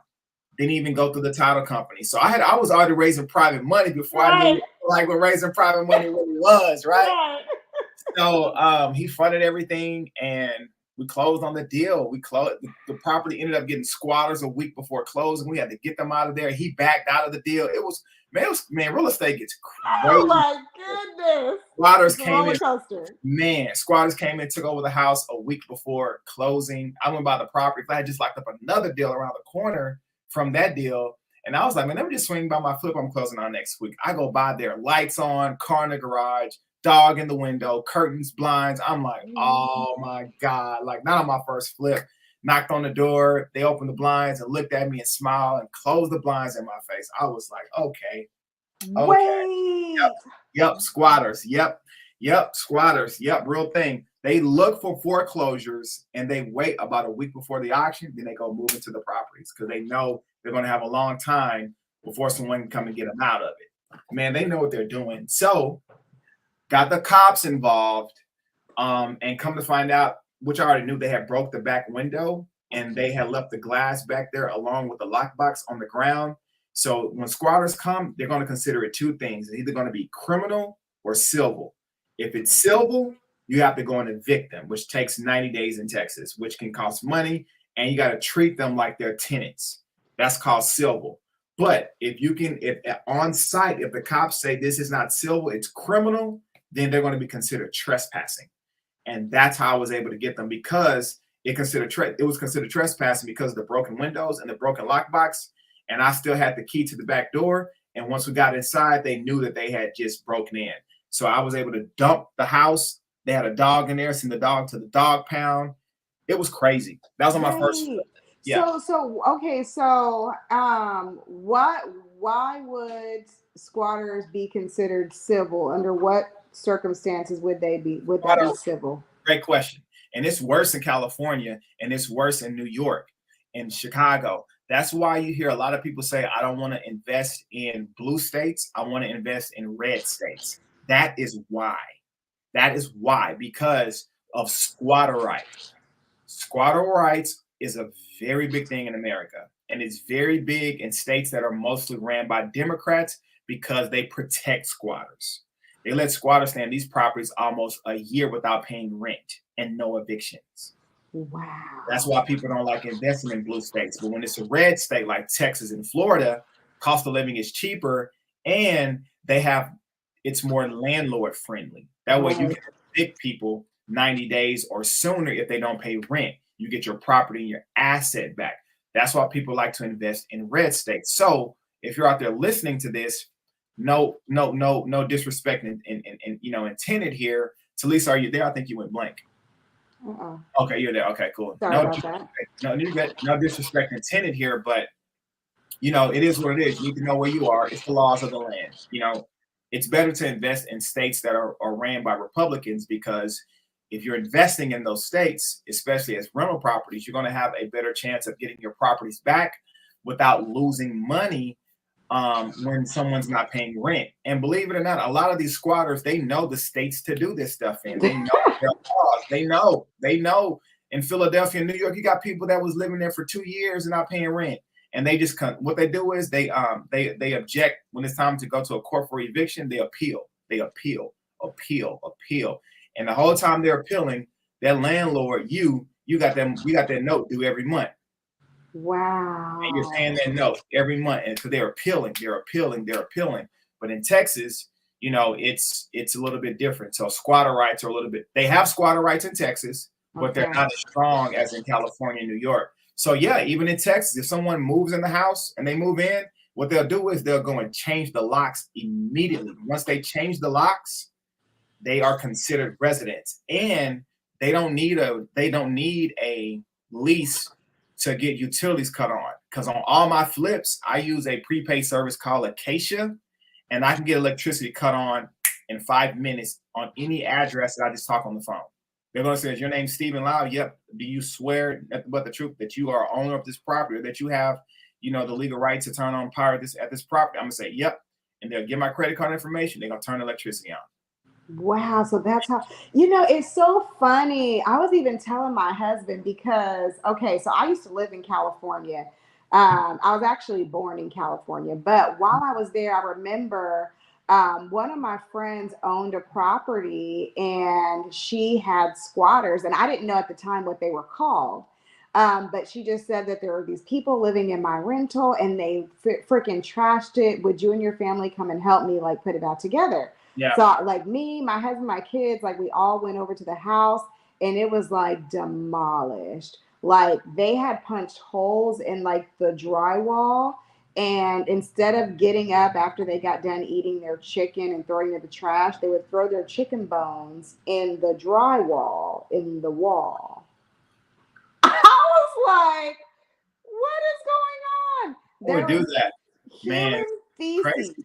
Speaker 2: Didn't even go through the title company. So I was already raising private money before I knew like what raising private money really was, right? So he funded everything, and we closed on the deal. The property ended up getting squatters a week before closing. We had to get them out of there. He backed out of the deal. It was real estate gets crazy.
Speaker 1: Oh my goodness.
Speaker 2: Squatters came in, took over the house a week before closing. I went by the property. I had just locked up another deal around the corner from that deal. And I was like, man, let me just swing by my flip I'm closing on next week. I go by there, lights on, car in the garage, dog in the window, curtains, blinds. I'm like, oh my God, like not on my first flip. Knocked on the door. They opened the blinds and looked at me and smiled and closed the blinds in my face. I was like, okay.
Speaker 1: Wait.
Speaker 2: Yep. Squatters. Yep. Squatters. Yep. Real thing. They look for foreclosures and they wait about a week before the auction. Then they go move into the properties because they know they're going to have a long time before someone can come and get them out of it. Man, they know what they're doing. So got the cops involved, and come to find out, which I already knew, they had broke the back window and they had left the glass back there along with the lockbox on the ground. So when squatters come, they're going to consider it two things. It's either going to be criminal or civil. If it's civil, you have to go and evict them, which takes 90 days in Texas, which can cost money, and you got to treat them like they're tenants. That's called civil. But if on site, if the cops say this is not civil, it's criminal, then they're going to be considered trespassing. And that's how I was able to get them, because it was considered trespassing because of the broken windows and the broken lockbox. And I still had the key to the back door. And once we got inside, they knew that they had just broken in. So I was able to dump the house. They had a dog in there, send the dog to the dog pound. It was crazy. That was on my first. Yeah.
Speaker 1: Why would squatters be considered civil? Under what circumstances would that be civil?
Speaker 2: Great question. And it's worse in California, and it's worse in New York, in Chicago. That's why you hear a lot of people say, I don't want to invest in blue states. I want to invest in red states. That is why. That is why, because of squatter rights. Squatter rights is a very big thing in America, and it's very big in states that are mostly ran by Democrats because they protect squatters. They let squatters stay in these properties almost a year without paying rent and no evictions.
Speaker 1: Wow.
Speaker 2: That's why people don't like investing in blue states. But when it's a red state like Texas and Florida, cost of living is cheaper, and it's more landlord friendly. That way you can evict people 90 days or sooner if they don't pay rent. You get your property and your asset back. That's why people like to invest in red states. So if you're out there listening to this, no disrespect and intended here. Talisa, are you there? I think you went blank. Okay, you're there. Okay, cool.
Speaker 1: Sorry about that.
Speaker 2: No disrespect intended here, but it is what it is. You need to know where you are. It's the laws of the land. It's better to invest in states that are ran by Republicans, because if you're investing in those states, especially as rental properties, you're going to have a better chance of getting your properties back without losing money when someone's not paying rent. And believe it or not, a lot of these squatters, they know the states to do this stuff in. They know their laws. They know. In Philadelphia and New York, you got people that was living there for 2 years and not paying rent. And they just what they do is they object when it's time to go to a court for eviction. They appeal. And the whole time they're appealing, that landlord, you got that note due every month.
Speaker 1: Wow.
Speaker 2: And you're paying that note every month, and so they're appealing. But in Texas, it's a little bit different. So squatter rights are they have squatter rights in Texas, but they're not as strong as in California and New York. So yeah, even in Texas, if someone moves in the house and they move in, what they'll do is they'll go and change the locks immediately. Once they change the locks, they are considered residents, and they don't need a lease to get utilities cut on. Because on all my flips, I use a prepaid service called Acacia, and I can get electricity cut on in 5 minutes on any address that I just talk on the phone. They're going to say, is your name Stephen Lau? Yep. Do you swear but the truth that you are owner of this property, or that you have, the legal right to turn on power at this property? I'm going to say, yep. And they'll get my credit card information. They're going to turn the electricity on.
Speaker 1: Wow. So that's how, it's so funny. I was even telling my husband because, so I used to live in California. I was actually born in California, but while I was there, I remember one of my friends owned a property and she had squatters, and I didn't know at the time what they were called. But she just said that there were these people living in my rental and they freaking trashed it. Would you and your family come and help me put it back together?
Speaker 2: Yeah.
Speaker 1: So me, my husband, my kids, we all went over to the house and it was demolished. They had punched holes in the drywall, and instead of getting up after they got done eating their chicken and throwing it in the trash, they would throw their chicken bones in the drywall in the wall. I was like, what is going on?
Speaker 2: Who would do that?
Speaker 1: Human feces.
Speaker 2: Crazy,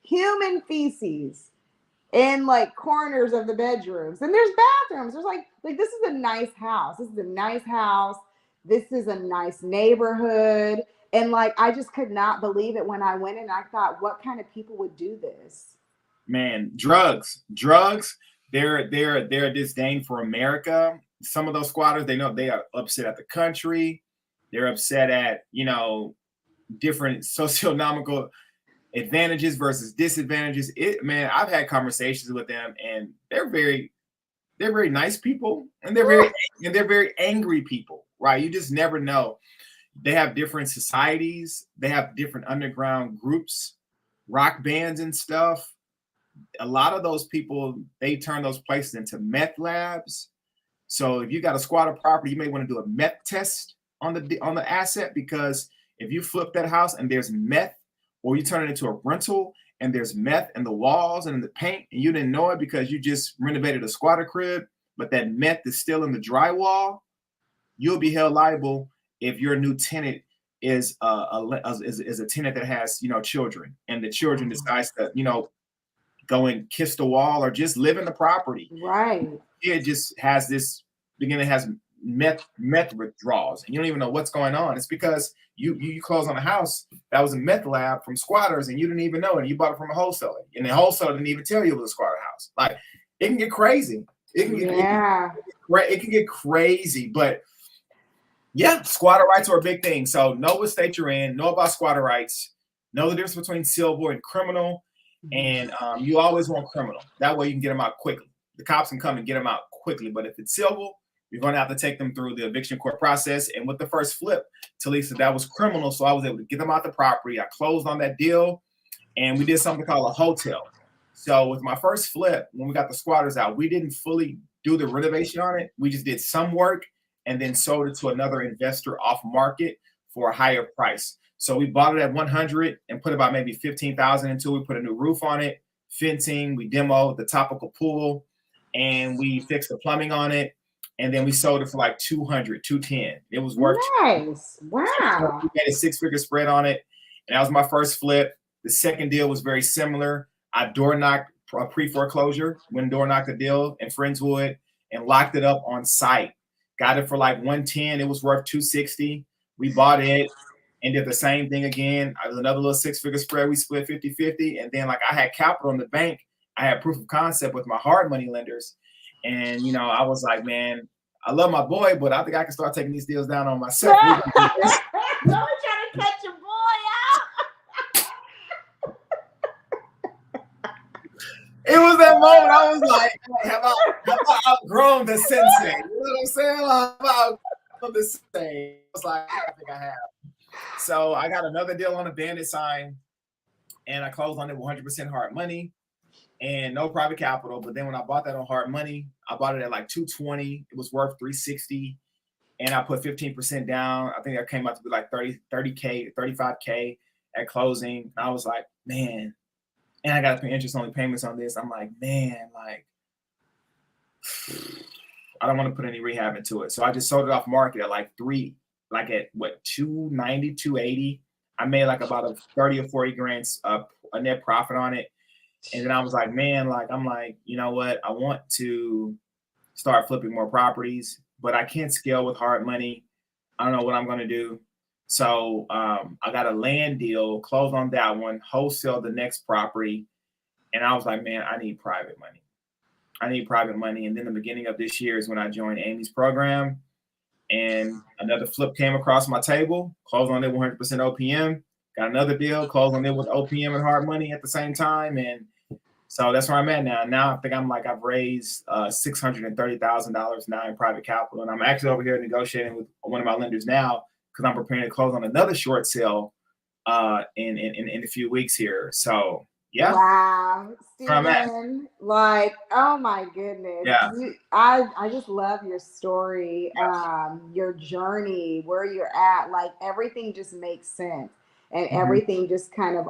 Speaker 1: human feces in corners of the bedrooms, and there's bathrooms. There's this is a nice house. This is a nice house. This is a nice neighborhood. And I just could not believe it when I went in. I thought, what kind of people would do this?
Speaker 2: Man, drugs. They're disdain for America. Some of those squatters, they know they are upset at the country. They're upset at different socioeconomical advantages versus disadvantages. I've had conversations with them, and they're very nice people, and they're very angry people, right? You just never know. They have different societies. They have different underground groups, rock bands and stuff. A lot of those people, they turn those places into meth labs. So if you got a squatter property, you may want to do a meth test on the asset, because if you flip that house and there's meth, or you turn it into a rental and there's meth in the walls and in the paint, and you didn't know it because you just renovated a squatter crib, but that meth is still in the drywall, you'll be held liable if your new tenant is a tenant that has, children, and the children decides to, go and kiss the wall or just live in the property.
Speaker 1: Right.
Speaker 2: It just has this has meth withdrawals, and you don't even know what's going on. It's because you close on a house that was a meth lab from squatters, and you didn't even know it. You bought it from a wholesaler, and the wholesaler didn't even tell you it was a squatter house. Like, it can get crazy. It can get crazy, but yeah, squatter rights are a big thing. So know what state you're in, know about squatter rights, know the difference between civil and criminal, and you always want criminal. That way you can get them out quickly. The cops can come and get them out quickly, but if it's civil, you're going to have to take them through the eviction court process. And with the first flip, Tilisa, that was criminal, so I was able to get them out the property. I closed on that deal, and we did something called a hotel. So with my first flip, when we got the squatters out, we didn't fully do the renovation on it. We just did some work and then sold it to another investor off market for a higher price. So we bought it at 100 and put about maybe 15,000 into it. We put a new roof on it, fencing, we demoed the topical pool, and we fixed the plumbing on it. And then we sold it for like 200, 210. It was worth
Speaker 1: nice. Wow.
Speaker 2: We made a 6-figure spread on it. And that was my first flip. The second deal was very similar. I door knocked a pre-foreclosure, when door knocked the deal in Friendswood, and locked it up on site. Got it for like 110. It was worth 260. We bought it and did the same thing again. I was another little 6-figure spread. We split 50-50. And then, like, I had capital in the bank. I had proof of concept with my hard money lenders. And, I was like, man, I love my boy, but I think I can start taking these deals down on myself.
Speaker 1: No one trying to catch your boy out.
Speaker 2: It was that moment I was like, hey, have I outgrown the sensei? You know what I'm saying? Like, have I outgrown the sensei? I was like, I think I have. So I got another deal on a bandit sign, and I closed on it with 100% hard money and no private capital. But then when I bought that on hard money, I bought it at like 220. It was worth 360, and I put 15% down. I think that came out to be like 30K, 35K at closing. And I was like, man, and I got to pay interest only payments on this. I'm like, man, like, I don't want to put any rehab into it. So I just sold it off market at like at what, 290, 280. I made like about a 30 or 40 grand a net profit on it. And then I was like, man, like, I'm like, you know what? I want to start flipping more properties, but I can't scale with hard money. I don't know what I'm going to do. So I got a land deal, closed on that one, wholesale the next property. And I was like, man, I need private money. And then the beginning of this year is when I joined Amy's program, and another flip came across my table, closed on it 100% OPM, got another deal, closed on it with OPM and hard money at the same time. And so that's where I'm at now. Now I think I've raised $630,000 now in private capital. And I'm actually over here negotiating with one of my lenders now, because I'm preparing to close on another short sale in a few weeks here. So yeah.
Speaker 1: Wow, Steven, like, oh my goodness.
Speaker 2: Yeah.
Speaker 1: I just love your story, your journey, where you're at. Like, everything just makes sense, and everything just kind of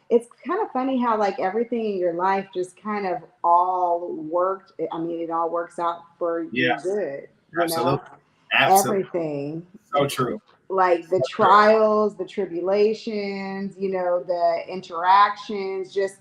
Speaker 1: it's kind of funny how, like, everything in your life just kind of all worked. I mean, it all works out for you good.
Speaker 2: Absolutely.
Speaker 1: Everything.
Speaker 2: So true.
Speaker 1: Like the trials, the tribulations, the interactions, just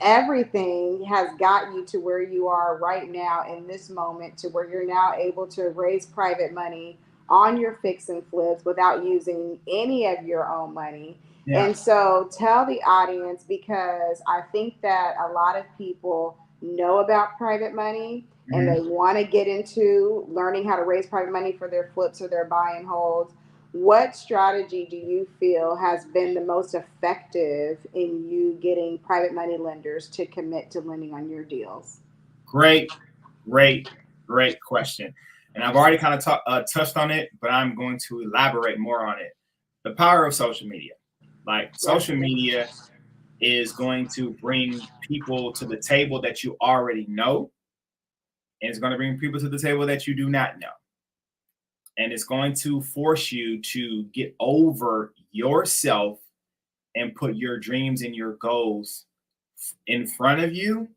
Speaker 1: everything has got you to where you are right now in this moment, to where you're now able to raise private money on your fix and flips without using any of your own money. Yeah. And so tell the audience, because I think that a lot of people know about private money, and they want to get into learning how to raise private money for their flips or their buy and holds. What strategy do you feel has been the most effective in you getting private money lenders to commit to lending on your deals?
Speaker 2: Great question. And I've already kind of touched on it, but I'm going to elaborate more on it. The power of social media. Like, social media is going to bring people to the table that you already know. And it's going to bring people to the table that you do not know. And it's going to force you to get over yourself and put your dreams and your goals in front of you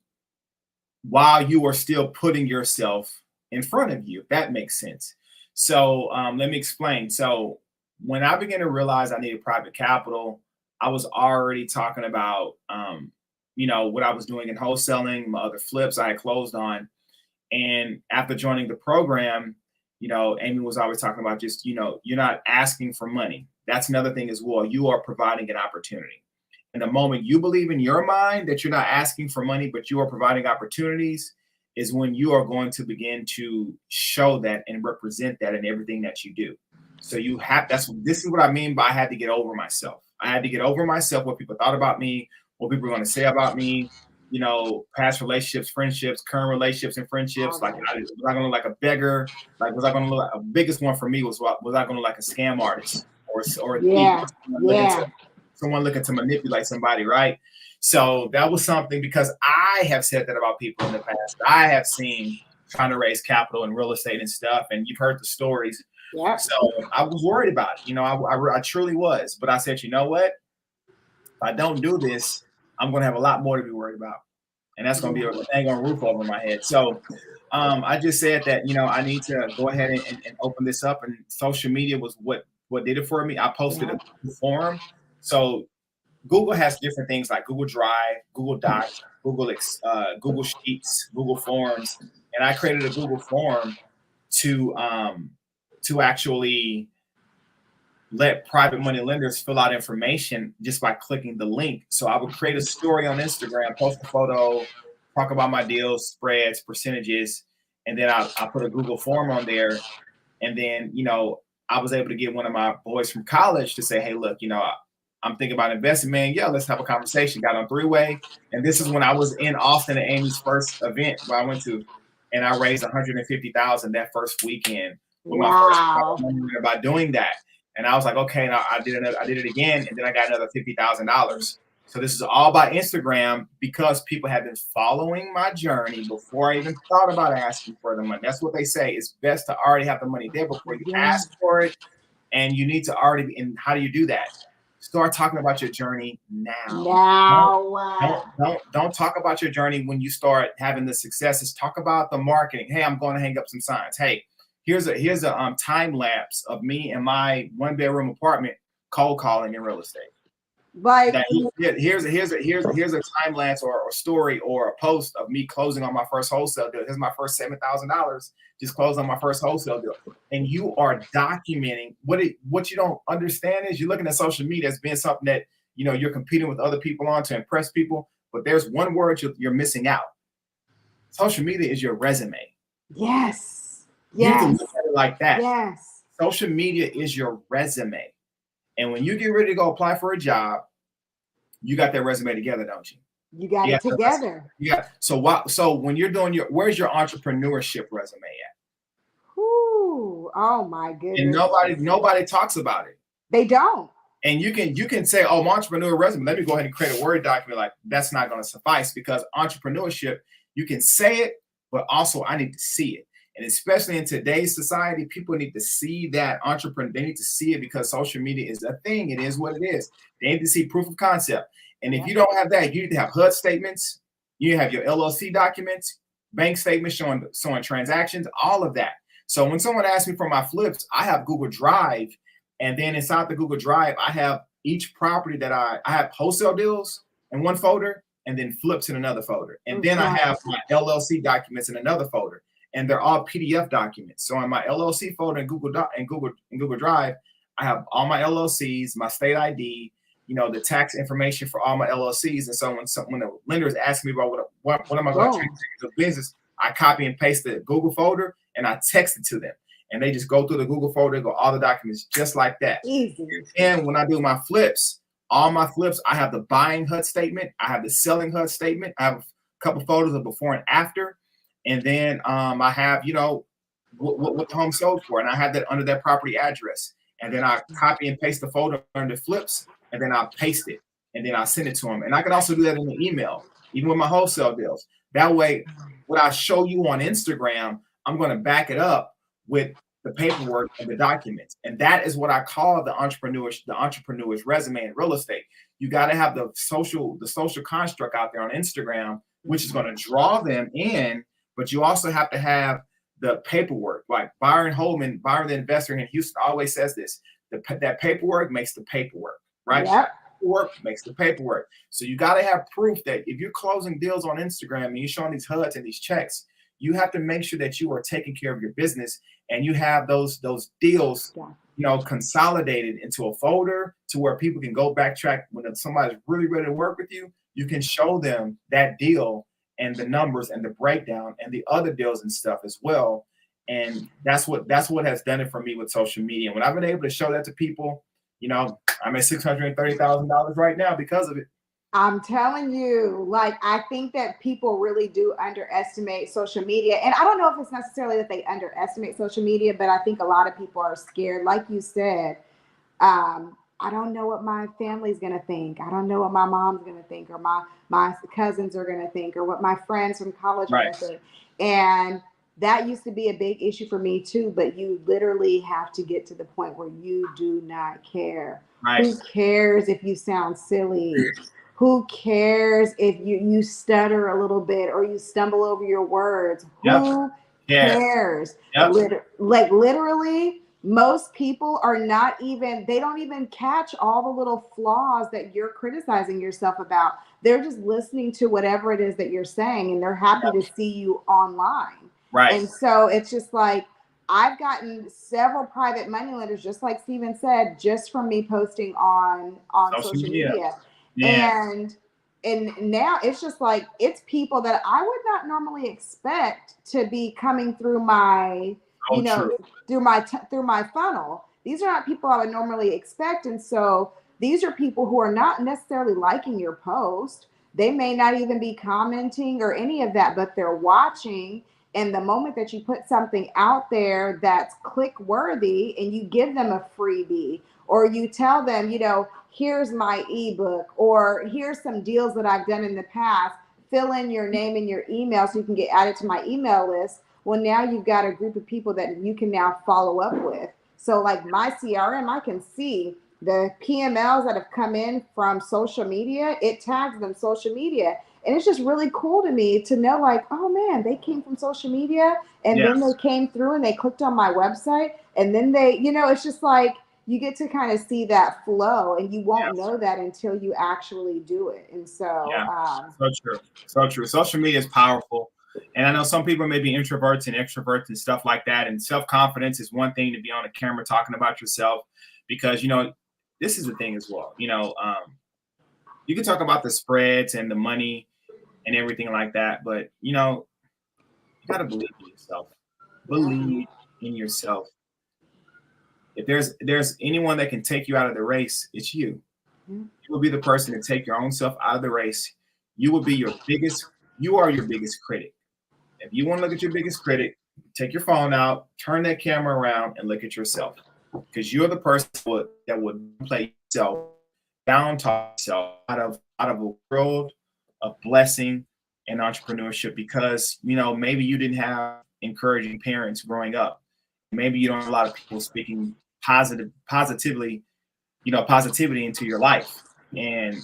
Speaker 2: while you are still putting yourself in front of you, if that makes sense. So let me explain. So when I began to realize I needed private capital, I was already talking about, what I was doing in wholesaling, my other flips I had closed on. And after joining the program, Amy was always talking about just, you're not asking for money. That's another thing as well. You are providing an opportunity. And the moment you believe in your mind that you're not asking for money, but you are providing opportunities, is when you are going to begin to show that and represent that in everything that you do. So this is what I mean by I had to get over myself. I had to get over myself, what people thought about me, what people were going to say about me, past relationships, friendships, current relationships and friendships. Like, was I going to look like a beggar? Like, was I going to look like, a biggest one for me was I going to look like a scam artist or a thief? Someone looking to manipulate somebody, right? So that was something, because I have said that about people in the past. I have seen trying to raise capital in real estate and stuff, and you've heard the stories.
Speaker 1: Yeah.
Speaker 2: So I was worried about it. I truly was. But I said, you know what? If I don't do this, I'm going to have a lot more to be worried about. And that's going to be a thing on roof over my head. So I just said that, I need to go ahead and open this up. And social media was what did it for me. I posted a forum. So Google has different things like Google Drive, Google Docs, Google Sheets, Google Forms. And I created a Google form to actually let private money lenders fill out information just by clicking the link. So I would create a story on Instagram, post a photo, talk about my deals, spreads, percentages, and then I put a Google form on there. And then, I was able to get one of my boys from college to say, hey, look, I'm thinking about investing, man. Yeah, let's have a conversation. Got on three-way. And this is when I was in Austin at Amy's first event where I went to, and I raised $150,000 that first weekend with my first money about doing that. And I was like, okay, now I did it again, and then I got another $50,000. So this is all by Instagram, because people have been following my journey before I even thought about asking for the money. That's what they say. It's best to already have the money there before you ask for it. And you need to already be. And how do you do that? Start talking about your journey now. Don't talk about your journey when you start having the successes. Talk about the marketing. Hey, I'm going to hang up some signs. Hey, here's a time lapse of me in my 1-bedroom apartment cold calling in real estate.
Speaker 1: Like,
Speaker 2: here's a time lapse or a story or a post of me closing on my first wholesale deal. Here's my first $7,000 just closed on my first wholesale deal. And you are documenting what you don't understand is you're looking at social media as being something that you're competing with other people on to impress people. But there's one word you're missing out. Social media is your resume.
Speaker 1: Yes.
Speaker 2: You can look at it like that.
Speaker 1: Yes.
Speaker 2: Social media is your resume. And when you get ready to go apply for a job, you got that resume together, don't you?
Speaker 1: You got it together.
Speaker 2: Yeah. So when you're doing where's your entrepreneurship resume at?
Speaker 1: Ooh, oh my goodness.
Speaker 2: And nobody talks about it.
Speaker 1: They don't.
Speaker 2: And you can say, oh, my entrepreneur resume, let me go ahead and create a Word document. Like, that's not going to suffice, because entrepreneurship, you can say it, but also I need to see it. And especially in today's society, people need to see that entrepreneur. They need to see it, because social media is a thing. It is what it is. They need to see proof of concept. And if you don't have that, you need to have HUD statements. You have your LLC documents, bank statements showing transactions, all of that. So when someone asks me for my flips, I have Google Drive. And then inside the Google Drive, I have each property that I have wholesale deals in one folder, and then flips in another folder. And then I have my LLC documents in another folder. And they're all PDF documents. So in my LLC folder in Google Drive, I have all my LLCs, my state ID, the tax information for all my LLCs. And so when the lenders ask me about what am I going to change the business, I copy and paste the Google folder and I text it to them. And they just go through the Google folder, go all the documents just like that.
Speaker 1: Easy.
Speaker 2: And when I do my flips, all my flips, I have the buying HUD statement, I have the selling HUD statement, I have a couple photos of before and after. And then I have, what the home sold for. And I have that under that property address. And then I copy and paste the folder under flips, and then I paste it. And then I send it to them. And I can also do that in the email, even with my wholesale deals. That way, what I show you on Instagram, I'm going to back it up with the paperwork and the documents. And that is what I call the entrepreneur's resume in real estate. You got to have the social construct out there on Instagram, which is going to draw them in. But you also have to have the paperwork. Like Byron Holman, Byron the investor in Houston, always says this: that paperwork makes the paperwork, right?
Speaker 1: Yep.
Speaker 2: Paperwork makes the paperwork. So you got to have proof that if you're closing deals on Instagram and you're showing these HUDs and these checks, you have to make sure that you are taking care of your business and you have those deals, consolidated into a folder to where people can go backtrack when somebody's really ready to work with you. You can show them that deal and the numbers and the breakdown and the other deals and stuff as well. And that's what has done it for me with social media. When I've been able to show that to people, I'm at $630,000 right now because of it.
Speaker 1: I'm telling you, like, I think that people really do underestimate social media. And I don't know if it's necessarily that they underestimate social media, but I think a lot of people are scared. Like you said, I don't know what my family's going to think. I don't know what my mom's going to think, or my cousins are going to think, or what my friends from college are going to think. And that used to be a big issue for me too, but you literally have to get to the point where you do not care.
Speaker 2: Right.
Speaker 1: Who cares if you sound silly? Who cares if you stutter a little bit or you stumble over your words? Who cares? Like literally, most people are not even, they don't even catch all the little flaws that you're criticizing yourself about. They're just listening to whatever it is that you're saying, and they're happy to see you online.
Speaker 2: Right.
Speaker 1: And so it's just like, I've gotten several private money lenders, just like Steven said, just from me posting on social media.
Speaker 2: Yeah.
Speaker 1: And now it's just like, it's people that I would not normally expect to be coming through my, through my funnel. These are not people I would normally expect. And so these are people who are not necessarily liking your post. They may not even be commenting or any of that, but they're watching. And the moment that you put something out there that's click worthy and you give them a freebie, or you tell them, here's my ebook, or here's some deals that I've done in the past, fill in your name and your email so you can get added to my email list. Well, now you've got a group of people that you can now follow up with. So like my CRM, I can see the PMLs that have come in from social media, it tags them social media. And it's just really cool to me to know, like, oh man, they came from social media, and then they came through and they clicked on my website, and then they, it's just like, you get to kind of see that flow, and you won't know that until you actually do it. And so,
Speaker 2: so true. Social media is powerful. And I know some people may be introverts and extroverts and stuff like that. And self-confidence is one thing to be on a camera talking about yourself, because, this is the thing as well. You can talk about the spreads and the money and everything like that, but, you got to believe in yourself. Believe in yourself. If there's anyone that can take you out of the race, it's you. You will be the person to take your own self out of the race. You are your biggest critic. If you want to look at your biggest critic, take your phone out, turn that camera around, and look at yourself, because you're the person that would play yourself, down talk yourself out of a world of blessing and entrepreneurship, because maybe you didn't have encouraging parents growing up. Maybe you don't have a lot of people speaking positivity into your life, and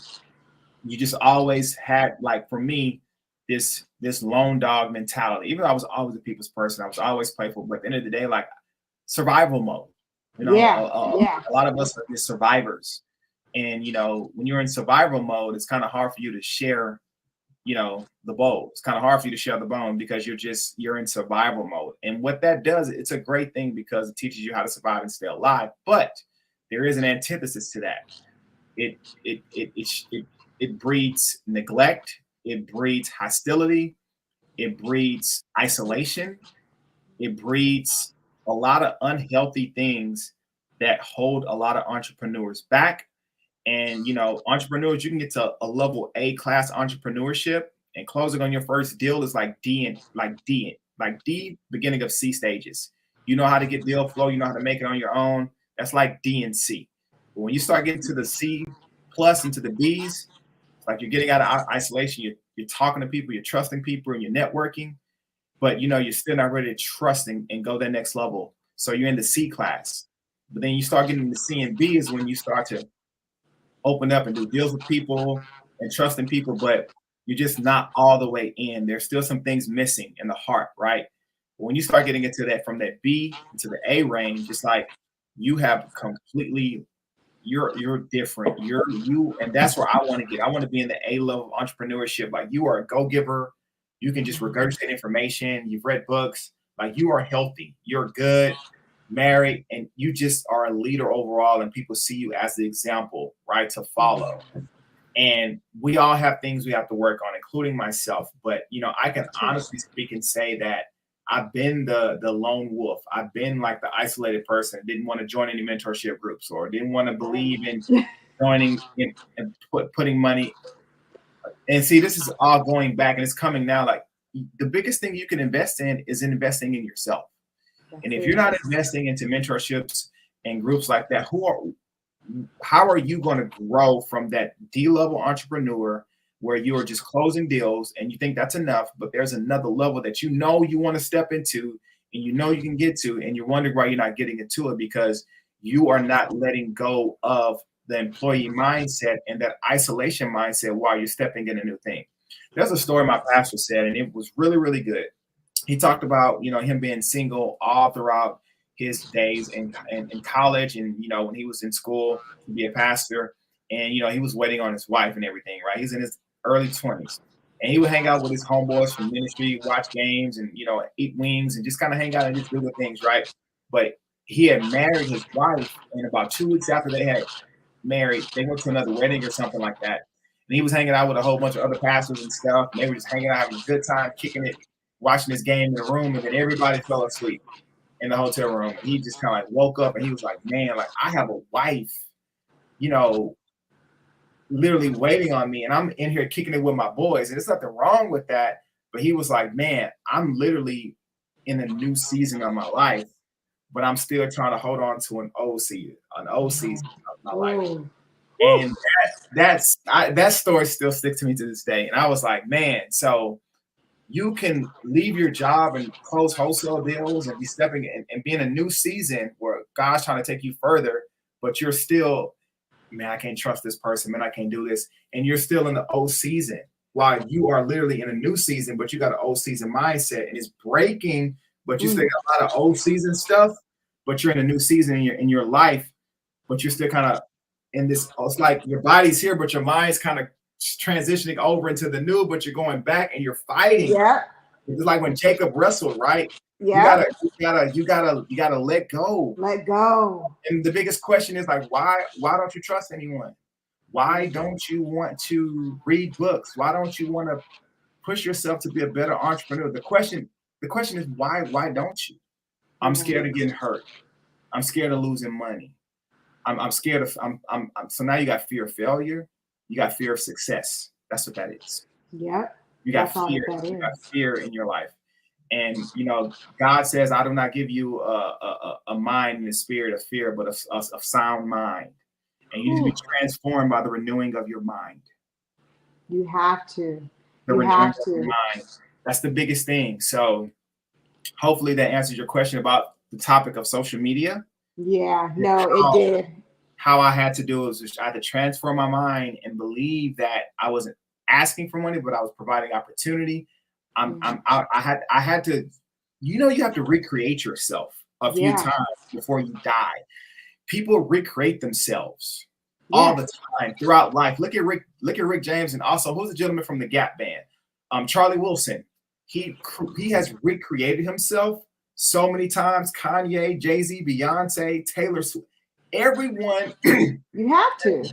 Speaker 2: you just always had, like, for me, this lone dog mentality. Even though I was always a people's person, I was always playful, but at the end of the day, like, survival mode. A lot of us are just survivors, and when you're in survival mode, it's kind of hard for you to share the bowl. It's kind of hard for you to share the bone, because you're in survival mode. And what that does, it's a great thing, because it teaches you how to survive and stay alive. But there is an antithesis to that. It breeds neglect. It breeds hostility. It breeds isolation. It breeds a lot of unhealthy things that hold a lot of entrepreneurs back. And, entrepreneurs, you can get to a level A class entrepreneurship, and closing on your first deal is like D beginning of C stages. You know how to get deal flow. You know how to make it on your own. That's like D and C. But when you start getting to the C plus into the B's, it's like you're getting out of isolation. You're talking to people, you're trusting people, and you're networking, but you're still not ready to trust and go that next level. So you're in the C class. But then you start getting the C and B is when you start to open up and do deals with people and trusting people, but you're just not all the way in. There's still some things missing in the heart, right? When you start getting into that, from that B to the A range, it's like you have completely, you're different. And that's where I want to get. I want to be in the A level of entrepreneurship. Like you are a go giver. You can just regurgitate information. You've read books. Like you are healthy. You're good, married, and you just are a leader overall. And people see you as the example, right, to follow. And we all have things we have to work on, including myself. But I can honestly speak and say that I've been the lone wolf. I've been like the isolated person, didn't want to join any mentorship groups or didn't want to believe in joining in and putting money. And see, this is all going back and it's coming now. Like the biggest thing you can invest in is investing in yourself. And if you're not investing into mentorships and groups like that, how are you going to grow from that D-level entrepreneur where you are just closing deals and you think that's enough, but there's another level that you want to step into and you can get to, and you're wondering why you're not getting into it because you are not letting go of the employee mindset and that isolation mindset while you're stepping in a new thing. There's a story my pastor said, and it was really, really good. He talked about, him being single all throughout his days in college and, when he was in school to be a pastor and, he was waiting on his wife and everything, right? He's in his early 20s and he would hang out with his homeboys from ministry, watch games and, eat wings and just kind of hang out and just do the things, right? But he had married his wife and about 2 weeks after they had married, they went to another wedding or something like that. And he was hanging out with a whole bunch of other pastors and stuff. And they were just hanging out, having a good time, kicking it, watching this game in the room. And then everybody fell asleep in the hotel room. And he just kind of like woke up and he was like, man, like I have a wife, literally waiting on me. And I'm in here kicking it with my boys. And there's nothing wrong with that. But he was like, man, I'm literally in a new season of my life, but I'm still trying to hold on to an old season of my life. And that story still sticks to me to this day. And I was like, man, so you can leave your job and close wholesale deals and be stepping in and be in a new season where God's trying to take you further, but you're still, man, I can't trust this person, man, I can't do this. And you're still in the old season while you are literally in a new season, but you got an old season mindset and it's breaking, but you still got a lot of old season stuff, but you're in a new season in your life, but you're still kind of in this, it's like your body's here, but your mind's kind of transitioning over into the new, but you're going back and you're fighting.
Speaker 1: Yeah.
Speaker 2: It's like when Jacob wrestled, right? Yeah. You gotta let go.
Speaker 1: Let go.
Speaker 2: And the biggest question is like, why don't you trust anyone? Why don't you want to read books? Why don't you want to push yourself to be a better entrepreneur? The question is why don't you? I'm scared of getting hurt. I'm scared of losing money. I'm scared of so now you got fear of failure. You got fear of success. That's what that is.
Speaker 1: Yep.
Speaker 2: You got fear. You got fear in your life. And, God says, I do not give you a mind and a spirit of fear, but a sound mind. And you need to be transformed by the renewing of your mind.
Speaker 1: You have to.
Speaker 2: The renewing of your mind. That's the biggest thing. So hopefully that answers your question about the topic of social media.
Speaker 1: Yeah, no, it did.
Speaker 2: How I had to do it was I had to transform my mind and believe that I wasn't asking for money, but I was providing opportunity. I had to, you have to recreate yourself a few times before you die. People recreate themselves all the time throughout life. Look at Rick James, and also who's the gentleman from the Gap Band? Charlie Wilson. He has recreated himself so many times. Kanye, Jay-Z, Beyonce, Taylor Swift. Everyone.
Speaker 1: You have to.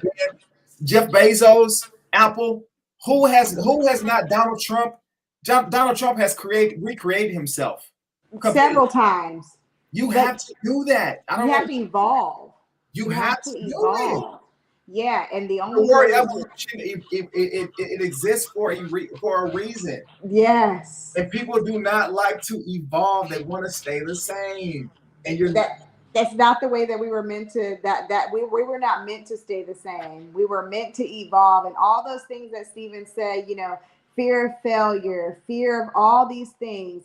Speaker 2: Jeff Bezos, Apple. Who has not? Donald Trump. Donald Trump has recreated himself
Speaker 1: several times.
Speaker 2: You have to do that.
Speaker 1: You have to evolve.
Speaker 2: You have to evolve.
Speaker 1: Yeah, and the only
Speaker 2: word evolution it exists for a reason.
Speaker 1: Yes.
Speaker 2: And people do not like to evolve; they want to stay the same. And
Speaker 1: that's not the way that we were meant to. That we were not meant to stay the same. We were meant to evolve, and all those things that Stephen said. Fear of failure, fear of all these things.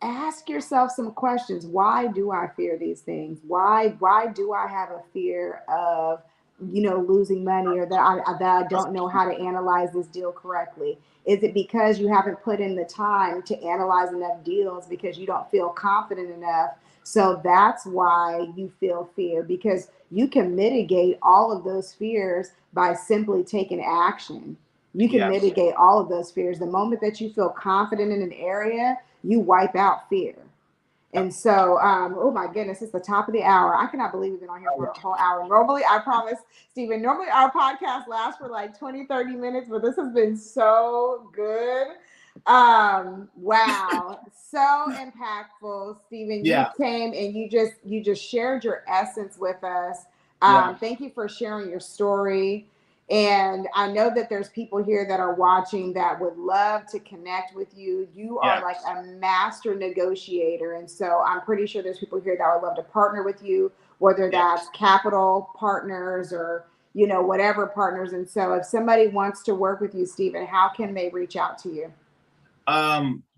Speaker 1: Ask yourself some questions. Why do I fear these things? Why do I have a fear of losing money, or that I don't know how to analyze this deal correctly? Is it because you haven't put in the time to analyze enough deals because you don't feel confident enough? So that's why you feel fear, because you can mitigate all of those fears by simply taking action. You can
Speaker 2: Yeah.
Speaker 1: mitigate all of those fears. The moment that you feel confident in an area, you wipe out fear. And so, oh my goodness, it's the top of the hour. I cannot believe we've been on here for a whole hour. Normally, I promise, Stephen, normally our podcast lasts for like 20, 30 minutes, but this has been so good. Wow. So impactful, Stephen. You
Speaker 2: Yeah.
Speaker 1: came and you just shared your essence with us.
Speaker 2: Yeah.
Speaker 1: Thank you for sharing your story. And I know that there's people here that are watching that would love to connect with you. You are
Speaker 2: Yeah.
Speaker 1: like a master negotiator. And so I'm pretty sure there's people here that would love to partner with you, whether
Speaker 2: Yeah.
Speaker 1: that's capital partners or, whatever partners. And so if somebody wants to work with you, Stephen, how can they reach out to you?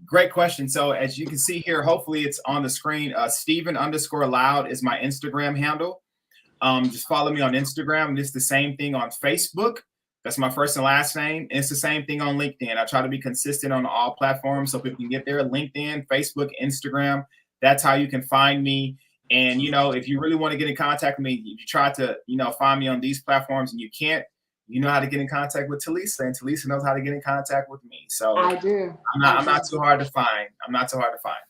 Speaker 2: Great question. So as you can see here, hopefully it's on the screen. Stephen_Loud is my Instagram handle. Just follow me on Instagram. It's the same thing on Facebook. That's my first and last name. And it's the same thing on LinkedIn. I try to be consistent on all platforms so people can get there. LinkedIn, Facebook, Instagram. That's how you can find me. And, if you really want to get in contact with me, if you try to, find me on these platforms and you can't, you know how to get in contact with Tilisa, and Tilisa knows how to get in contact with me. So
Speaker 1: I do.
Speaker 2: I'm not too hard to find. I'm not too hard to find.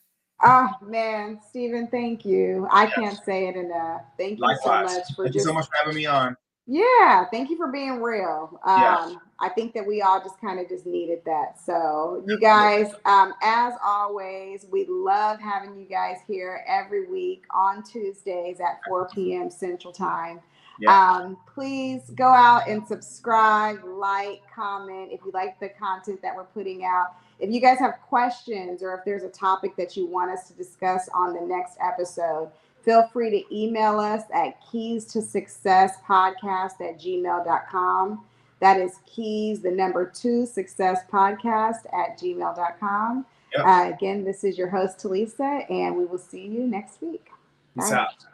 Speaker 1: Oh man, Stephen, thank you. I can't
Speaker 2: Yes.
Speaker 1: say it enough. Thank you so
Speaker 2: Likewise.
Speaker 1: much for
Speaker 2: Thank you so much for having me on.
Speaker 1: yeah, thank you for being real.
Speaker 2: Yeah.
Speaker 1: I think that we all just kind of just needed that. So you guys, as always, we love having you guys here every week on Tuesdays at 4 p.m. Central Time.
Speaker 2: Yeah.
Speaker 1: Please go out and subscribe, like, comment if you like the content that we're putting out. If you guys have questions or if there's a topic that you want us to discuss on the next episode, feel free to email us at keys2successpodcast@gmail.com. That is keys, the number 2, successpodcast@gmail.com.
Speaker 2: Yep.
Speaker 1: Again, this is your host, Tilisa, and we will see you next week.
Speaker 2: Peace
Speaker 1: Bye.
Speaker 2: out.